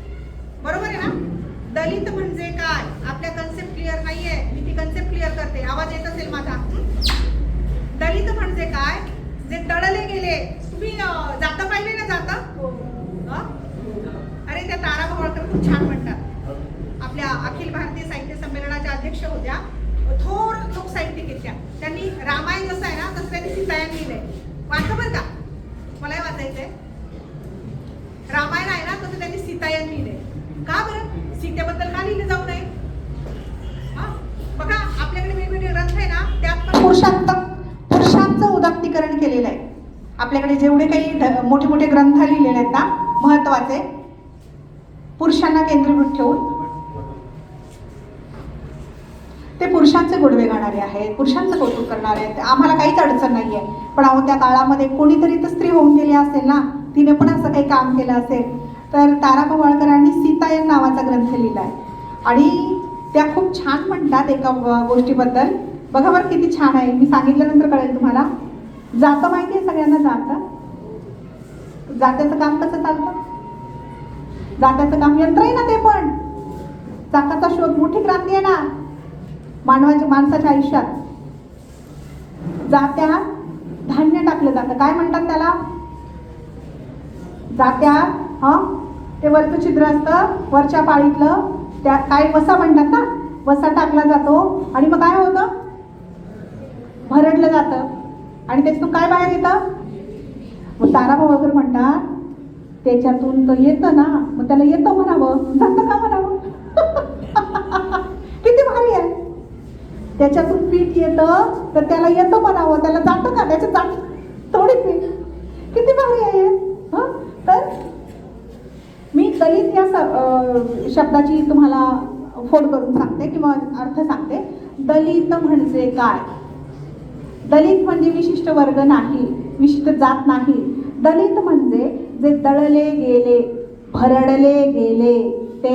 बरोबर आहे ना? दलित म्हणजे काय? आपल्या कन्सेप्ट क्लिअर नाहीये. मी ती कन्सेप्ट क्लिअर करते. आवाज येत असेल माझा? दलित म्हणजे काय? जे तळले गेले. तुम्ही जाता पाहिले ना? जाता अरे त्या तारा भवाळकर खूप छान म्हणतात. आपल्या अखिल भारतीय साहित्य संमेलनाच्या अध्यक्ष होत्या. थोर लोक साहित्यिक आहेत त्या. त्यांनी रामायण जसं आहे ना तसं त्यांनी सीतायन लिहिलंय. वाचा बरं का? मलाही वाचायचंय. रामायण आहे ना तसं त्यांनी सीतायन लिहिलंय. का बरं? सीतेबद्दल का लिहिलं जाऊ नये? बघा आपल्याकडे वेगवेगळे ग्रंथ आहे ना त्यात पण पुरुषांचं उदात्तीकरण केलेलं आहे. आपल्याकडे जेवढे काही मोठे मोठे ग्रंथ लिहिलेले आहेत ना महत्वाचे पुरुषांना केंद्रीभूत ठेवून ते पुरुषांचे गोडवे गाणारे आहेत. पुरुषांचं कौतुक करणारे आहेत. आम्हाला काहीच अडचण नाहीये. पण अहो त्या काळामध्ये कोणीतरी तर स्त्री होऊन गेली असेल ना. तिने पण असं काही काम केलं असेल. तर तारा भवाळकरांनी सीतायन नावाचा ग्रंथ लिहिलाय आणि त्या खूप छान म्हणतात एका गोष्टीबद्दल. बघा बरं किती छान आहे. मी सांगितल्यानंतर कळेल तुम्हाला. जातं माहिती आहे सगळ्यांना? जात्याचं काम कसं चालतं? जात्याचं काम यंत्र आहे ना ते पण. चाकाचा शोध मोठी क्रांती आहे ना माणसाच्या आयुष्यात. जात्यात धान्य टाकलं जातं. काय म्हणतात त्याला? जात्यात ते वरचं छिद्र असतं वरच्या पाळीतलं. त्या काय वसा म्हणतात ना. वसा टाकला जातो आणि मग काय होतं? भरडलं जातं आणि त्याच्यातून काय बाहेर येतं? मग तारा भवाळकर म्हणतात त्याच्यातून तर येतं ना मग त्याला येतं म्हणावं, जातं का म्हणावं? किती भारी आहे. त्याच्यातून पीठ येतं तर त्याला येतं म्हणावं, त्याला जातं का? त्याच्यात जात थोडी पीठ. किती भारी आहे. तर मी दलित या शब्दाची तुम्हाला फोड करून सांगते किंवा अर्थ सांगते. दलित म्हणजे काय? दलित म्हणजे विशिष्ट वर्ग नाही, विशिष्ट जात नाही. दलित म्हणजे जे दळले गेले, भरडले गेले ते.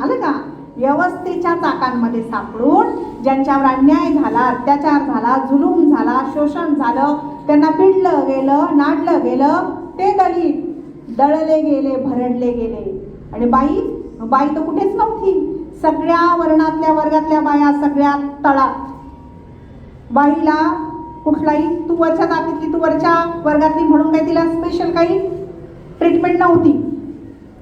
आलं का? व्यवस्थेच्या चाकांमध्ये सापडून ज्यांच्यावर अन्याय झाला, अत्याचार झाला, जुलूम झाला, शोषण झालं, त्यांना पिडलं गेलं, नाडलं गेलं ते दलित. दळले गेले, भरडले गेले. आणि बाई तर कुठेच नव्हती. सगळ्या वर्गातल्या बाया सगळ्यात तळात. बाईला कुठलाही तू वरच्या जातीतली, तू वरच्या वर्गातली म्हणून काही तिला स्पेशल काही ट्रीटमेंट नव्हती.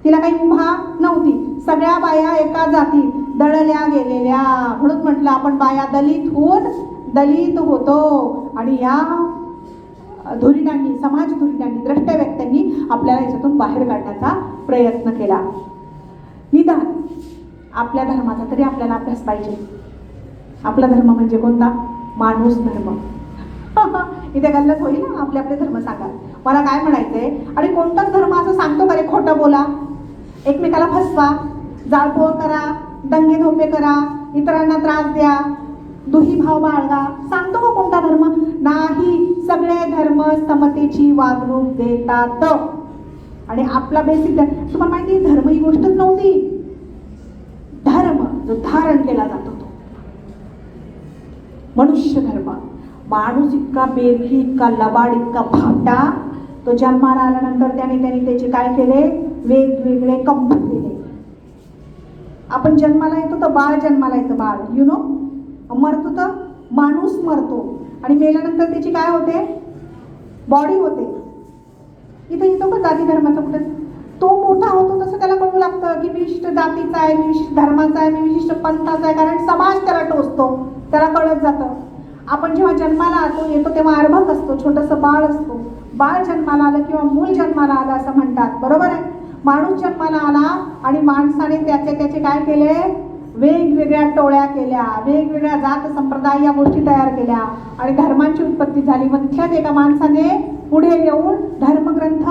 तिला काही उभा नव्हती. सगळ्या बाया एका जातीत दळल्या गेलेल्या. म्हणून म्हटलं आपण बाया दलित होतो. आणि या धुरीणांनी, समाज धुरीणांनी, द्रष्टे व्यक्तींनी आपल्याला याच्यातून बाहेर काढण्याचा प्रयत्न केला. निदान आपल्या धर्माचा तरी आपल्याला अभ्यास पाहिजे. आपला धर्म म्हणजे कोणता? माणूस धर्म. इथे गल्लत होईल ना. आपले धर्म सांगा. मला काय म्हणायचंय? आणि कोणताच धर्म असं सांगतो का रे खोटं बोला, एकमेकाला फसवा, जाळपोळ करा, दंगे धोपे करा, इतरांना त्रास द्या, दुही भाव बाळगा? सांगतो का कोणता धर्म? नाही. सगळे धर्म समतेची वागणूक देतात. आणि आपला बेसिक तुम्हाला माहिती धर्म ही गोष्टच नव्हती. धर्म जो धारण केला जातो तो मनुष्य धर्म. माणूस इतका बेरकी, इतका लबाड, इतका भामटा, तो जन्माला आल्यानंतर त्यांनी त्याचे काय केले? वेगवेगळे कंप केले. आपण जन्माला येतो तर बाळ जन्माला येतं. बाळ यु नो. मरतो तर माणूस मरतो आणि मेल्यानंतर त्याची काय होते? बॉडी होते. इथं येतो का जाती धर्माचं कुठे? तो मोठा होतो तसं त्याला कळू लागतं की मी विशिष्ट जातीचा आहे, मी विशिष्ट धर्माचा आहे, मी विशिष्ट पंथाचा आहे, कारण समाज त्याला टोचतो, त्याला कळत जातं. आपण जेव्हा जन्माला येतो तेव्हा अर्भक असतो, छोटंसं बाळ असतो. बाळ जन्माला आलं किंवा मूल जन्माला आलं असं म्हणतात, बरोबर आहे. माणूस जन्माला आला आणि माणसाने त्याचे काय केले, वेगवेगळ्या टोळ्या केल्या, वेगवेगळ्या जात संप्रदाय या गोष्टी तयार केल्या आणि धर्मांची उत्पत्ती झाली. मग एका माणसाने पुढे येऊन धर्मग्रंथ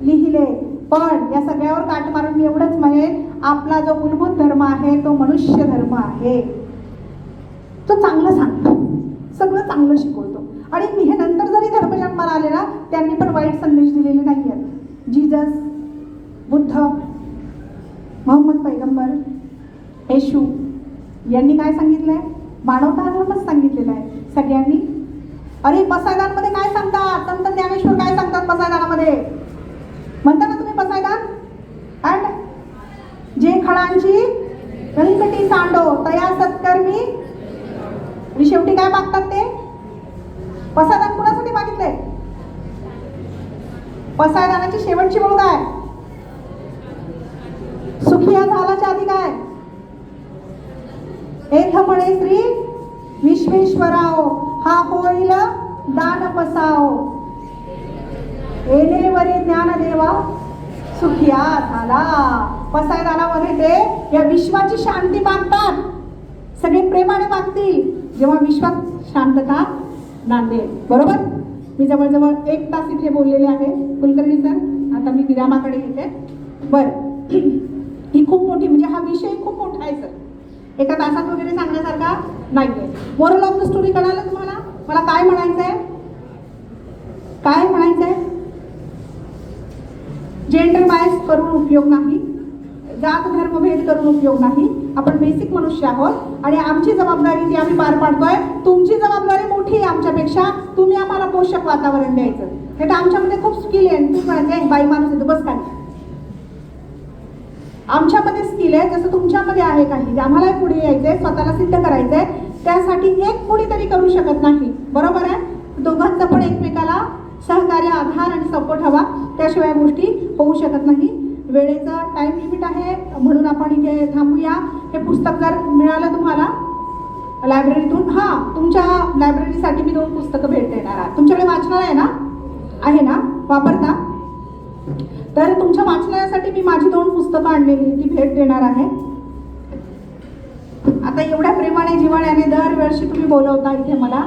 लिहिले. पण या सगळ्यावर काट मारून मी एवढंच म्हणेन, आपला जो मूलभूत धर्म आहे तो मनुष्य धर्म आहे. तो चांगलं सांगतो, सगळं चांगलं शिकवतो. आणि मी हे नंतर जरी धर्म जन्माला आले ना, त्यांनी पण वाईट संदेश दिलेले नाही आहेत. जीजस, बुद्ध, मोहम्मद पैगंबर, येशू यांनी काय सांगितलंय? मानवता धर्मच सांगितलेला आहे सगळ्यांनी. अरे पसायदानमध्ये काय सांगतात? संत ज्ञानेश्वर काय सांगतात पसायदानामध्ये? म्हणता ना तुम्ही पसायदान? अँड जे खळांची व्यंकटी सांडो तया सत्कर्मी. आणि शेवटी काय मागतात ते? पसायदान कुणासाठी मागितलंय? पसायदानाची शेवटची ओळ काय? सुखिया झाल्याच्या आधी काय? एक म्हणे श्री विश्वेश्वराओ हा होईल दान पसाओ, येणेवरी ज्ञानदेवा सुखिया झाला. पसायदानामध्ये ते या विश्वाची शांती मागतात, सगळे प्रेमाने मागतील जेव्हा विश्वात शांतता नांदेल. बरोबर. मी जवळजवळ 1 तास इथे बोललेले आहे. कुलकर्णी सर, आता मी विरामाकडे येते. बरं, ही खूप मोठी, म्हणजे हा विषय खूप मोठा आहे सर, एका तासात वगैरे सांगण्यासारखा नाहीये. मोरल ऑफ द स्टोरी कळालं तुम्हाला? मला काय म्हणायचंय? काय म्हणायचंय? जेंडर बायस करून उपयोग नाही, जात धर्मभेद करून उपयोग नाही. आपण बेसिक मनुष्य आहोत आणि आमची जबाबदारी ती आम्ही पार पाडतोय. तुमची जबाबदारी मोठी आहे आमच्यापेक्षा. तुम्ही आम्हाला पोषक वातावरण द्यायचं. हे तर आमच्यामध्ये खूप स्किल आहे. तू म्हणायचं बाई माणूस येतो बस काय, आमच्यामध्ये स्किल आहे जसं तुमच्यामध्ये आहे काही. आम्हाला पुढे यायचंय, स्वतःला सिद्ध करायचंय. त्यासाठी एक कोणीतरी करू शकत नाही, बरोबर आहे. दोघांचा पण एकमेकाला सहकार्य, आधार आणि सपोर्ट हवा, त्याशिवाय गोष्टी होऊ शकत नाही. वेळेचं टाइम लिमिट आहे म्हणून आपण इथे थांबूया. हे पुस्तक जर मिळालं तुम्हाला लायब्ररीतून, हां, तुमच्या लायब्ररीसाठी मी 2 पुस्तकं भेट देणार आहे. तुमच्याकडे वाचनालय आहे ना? आहे ना? वापरता? तर तुमच्या वाचनालयासाठी मी माझी 2 पुस्तकं आणलेली ती भेट देणार आहे. आता एवढ्या प्रेमाने जिव्हाळ्याने दरवर्षी तुम्ही बोलवता इथे मला,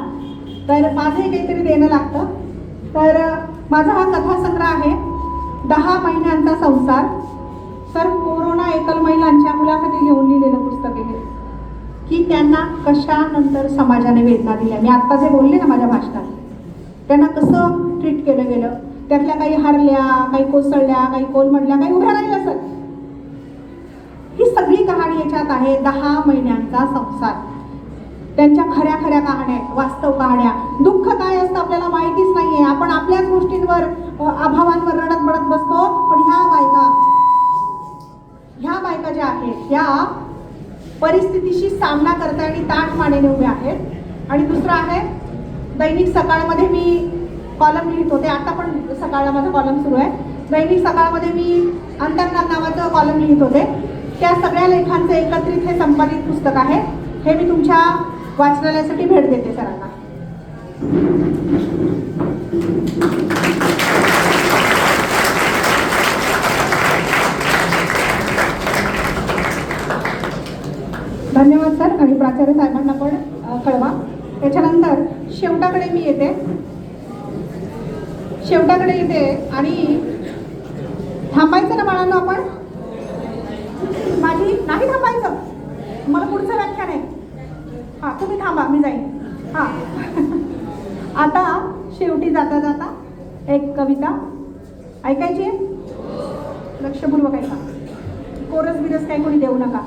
तर माझंही काहीतरी देणं लागतं. तर माझा हा कथासंग्रह आहे 10 महिन्यांचा संसार. सर, कोरोना एकल महिलांच्या मुलाखती घेऊन लिहिलेलं पुस्तक आहे की त्यांना कशानंतर समाजाने वेदना दिल्या. मी आत्ता जे बोलले ना माझ्या भाषणात, त्यांना कसं ट्रीट केलं गेलं. त्यातल्या काही हारल्या, काही कोसळल्या, काही कोलमडल्या, काही उभ्या राहिल्या. सर, ही सगळी कहाणी याच्यात आहे. 10 महिन्यांचा संसार. त्यांच्या खऱ्या खऱ्या कहाण्या, वास्तव कहाण्या. दुःख काय असतं आपल्याला माहितीच नाहीये. आपण आपल्याच गोष्टींवर, अभावांवर रडत बडत बसतो. पण ह्या बायका ज्या आहेत ह्या परिस्थितीशी सामना करताय आणि ताठ मानेने उभ्या आहेत. आणि दुसरं आहे, दैनिक सकाळमध्ये मी कॉलम लिहित होते. आता पण सकाळला माझा कॉलम सुरू आहे. दैनिक सकाळमध्ये मी अंतर्नाद नावाचं कॉलम लिहित होते. त्या सगळ्या लेखांचं एकत्रित हे संपादित पुस्तक आहे. हे मी तुमच्या वाचनालयासाठी भेट देते सरांना. धन्यवाद सर. आणि प्राचार्य साहेबांना पण कळवा. त्याच्यानंतर शेवटाकडे मी येते. आणि थांबायचं ना बाळांनो आपण? माझी नाही थांबायचं, मला पुढचं व्याख्यान आहे. हां, तुम्ही थांबा, मी जाईन. हां, आता शेवटी जाता जाता एक कविता ऐकायची, लक्षपूर्वक ऐका. कोरस बिरस काही कोणी देऊ नका.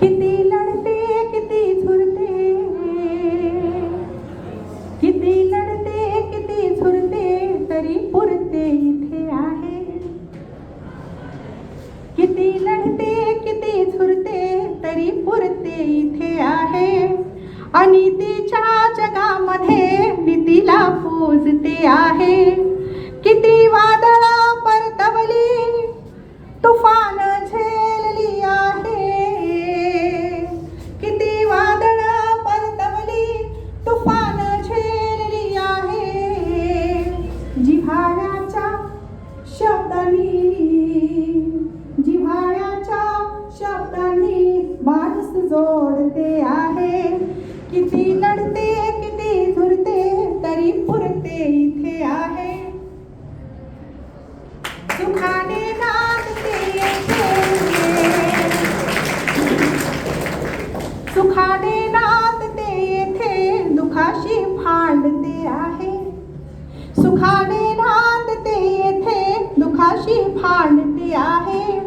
किती लढते किती झुरते, किती लढते किती झुरते तरी पुरते इथे आहे. किती लढते किती झुरते तरी पुरते इथे आहे. अनितीच्या जगामध्ये नीतीला पूजते आहे. किती वादळ परतवली तुफान झेलली आहे, किती वादळ परतवली तुफान झेलली आहे. जिव्हाळ्याच्या शब्दांनी, जिव्हाळ्याच्या शब्दांनी माणूस जोडते आहे. किती लढते किती झुरते तरी पुरते इथे आहे. सुखाने नांदते येथे, सुखाने नांदते येथे दुखाशी भांडते आहे. सुखाने नांदते येथे दुखाशी भांडते आहे.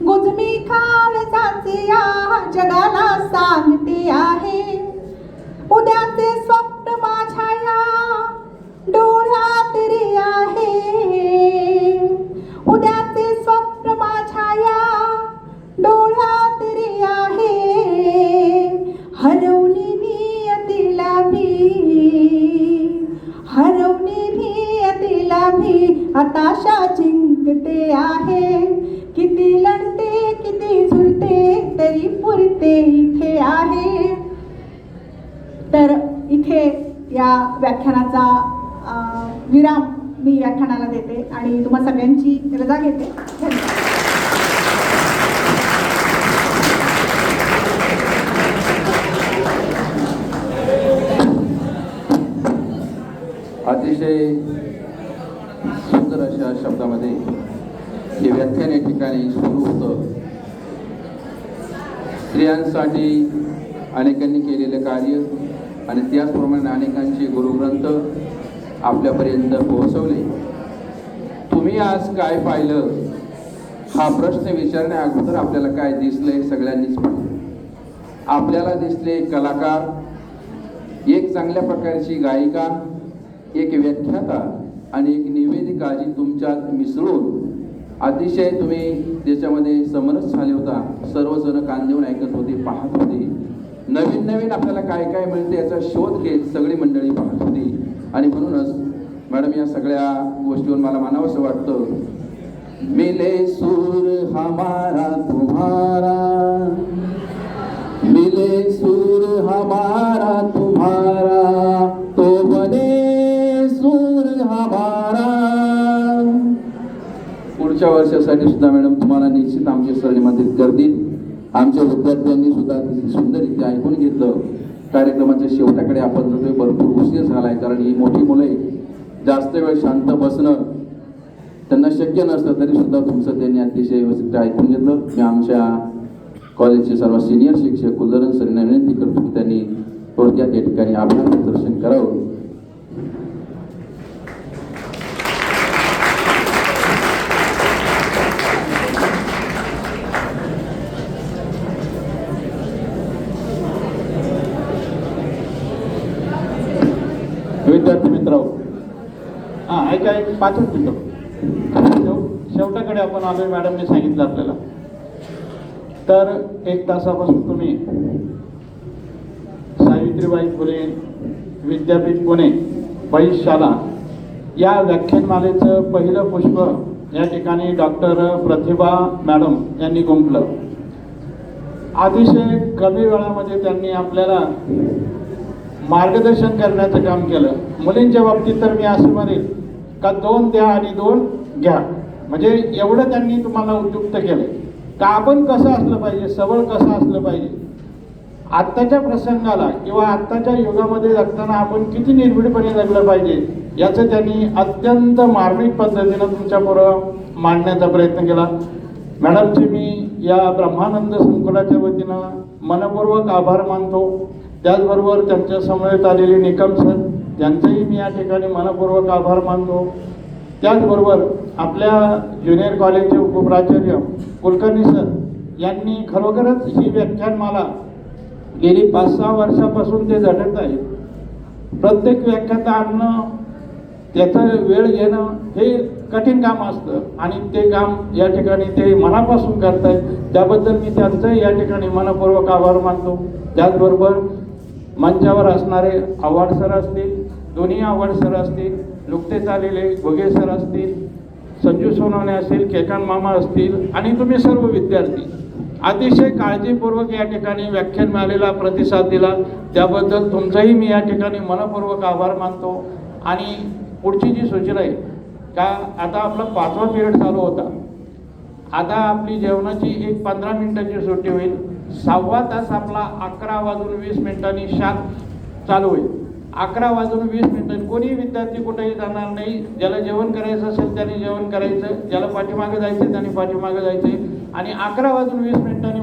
गुजमी काळजाचे या जगाला सांगते आहे. उद्याचे स्वप्न माझ्या या डोळ्यात रे आहे. उद्याचे स्वप्न माझ्या या डोळ्यात रे आहे. हरवली नियतीला मी, हरवली नियतीला मी हताशा जिंकते आहे. किती लढते किती झुरते तरी पुरते इथे आहे. तर इथे या व्याख्यानाचा विराम मी व्याख्यानाला देते आणि तुम्हा सगळ्यांची रजा घेते. धन्यवाद. अतिशय सुंदर अशा शब्दामध्ये हे व्याख्यान या ठिकाणी सुरू होतं. स्त्रियांसाठी अनेकांनी केलेलं कार्य आणि त्याचप्रमाणे अनेकांचे गुरुग्रंथ आपल्यापर्यंत पोहोचवले. तुम्ही आज काय पाहिलं हा प्रश्न विचारण्या अगोदर आपल्याला काय दिसलंय सगळ्यांनीच पाहिलं. आपल्याला दिसले कलाकार, एक चांगल्या प्रकारची गायिका, एक व्याख्याता आणि एक निवेदिका जी तुमच्यात मिसळून अतिशय तुम्ही त्याच्यामध्ये समरस झाले होता. सर्वजण कान देऊन ऐकत होते, पाहत होते. नवीन नवीन आपल्याला काय काय मिळते याचा शोध घेत सगळी मंडळी पाहत होती. आणि म्हणूनच मॅडम या सगळ्या गोष्टीवर मला म्हणावंसं वाटतं, मिले सूर हमारा तुम्हारा, मिले सूर हमारा तुम्हारा, तो बने सूर हमारा. पुढच्या वर्षासाठी सुद्धा मॅडम तुम्हाला निश्चित आमचे सर निमंत्रित करतील. आमच्या विद्यार्थ्यांनी सुद्धा सुंदररित्या ऐकून घेतलं. कार्यक्रमाच्या शेवटाकडे आपण जातोय, भरपूर उशीर झालाय कारण ही मोठी मुले जास्त वेळ शांत बसणं त्यांना शक्य नसतं. तरी सुद्धा तुमचं त्यांनी अतिशय व्यवस्थित ऐकून घेतलं. मी आमच्या कॉलेजचे सर्व सिनियर शिक्षक कुलधरण सरांना विनंती करतो की त्यांनी थोडक्यात या ठिकाणी आभार प्रदर्शन करावं. विद्यार्थी मित्र ऐका, एक 5 मिनिटं शेवटाकडे आपण आलोय. मॅडमने सांगितलं आपल्याला, तर 1 तासापासून तुम्ही सावित्रीबाई फुले विद्यापीठ पुणे बाई शाला या व्याख्यानमालेचं पहिलं पुष्प या ठिकाणी डॉक्टर प्रतिभा मॅडम यांनी गुंफलं. अतिशय कमी वेळामध्ये त्यांनी आपल्याला मार्गदर्शन करण्याचं काम केलं. मुलींच्या बाबतीत तर मी असं म्हणेन का 2 द्या आणि 2 घ्या, म्हणजे एवढं त्यांनी तुम्हाला उपयुक्त केलं का आपण कसं असलं पाहिजे, सबळ कसं असलं पाहिजे. आत्ताच्या प्रसंगाला किंवा आत्ताच्या युगामध्ये जगताना आपण किती निर्भीडपणे जगलं पाहिजे याचं त्यांनी अत्यंत मार्मिक पद्धतीनं तुमच्यापुढं मांडण्याचा प्रयत्न केला. मॅडमचे मी या ब्रह्मानंद संकुलाच्या वतीनं मनपूर्वक आभार मानतो. त्याचबरोबर त्यांच्या समवेत आलेले निकम सर त्यांचंही मी या ठिकाणी मनपूर्वक आभार मानतो. त्याचबरोबर आपल्या ज्युनियर कॉलेजचे उपप्राचार्य कुलकर्णी सर यांनी खरोखरच ही व्याख्यानमाला गेली 5-6 वर्षापासून ते झटत आहेत. प्रत्येक व्याख्याता आणणं, त्याचा वेळ घेणं हे कठीण काम असतं आणि ते काम या ठिकाणी ते मनापासून करतायत. त्याबद्दल मी त्यांचंही या ठिकाणी मनपूर्वक आभार मानतो. त्याचबरोबर मंचावर असणारे अवॉर्ड सर असतील, दोन्ही अवॉर्ड सर असतील, नुकतेच आलेले घोगे सर असतील, संजू सोनवणे असतील, केकान मामा असतील आणि तुम्ही सर्व विद्यार्थी अतिशय काळजीपूर्वक या ठिकाणी व्याख्यान मिळालेला प्रतिसाद दिला, त्याबद्दल तुमचाही मी या ठिकाणी मनपूर्वक आभार मानतो. आणि पुढची जी सूचना आहे का, आता आपला 5वा पिरियड चालू होता, आता आपली जेवणाची एक 15 मिनिटाची सुट्टी होईल. 6वा तास आपला 11:20 शांत चालू होईल. 11:20 कोणी विद्यार्थी कुठेही जाणार नाही. ज्याला जेवण करायचं असेल त्याने जेवण करायचं, ज्याला पाठीमागे जायचं त्याने पाठीमागे जायचं आणि 11:20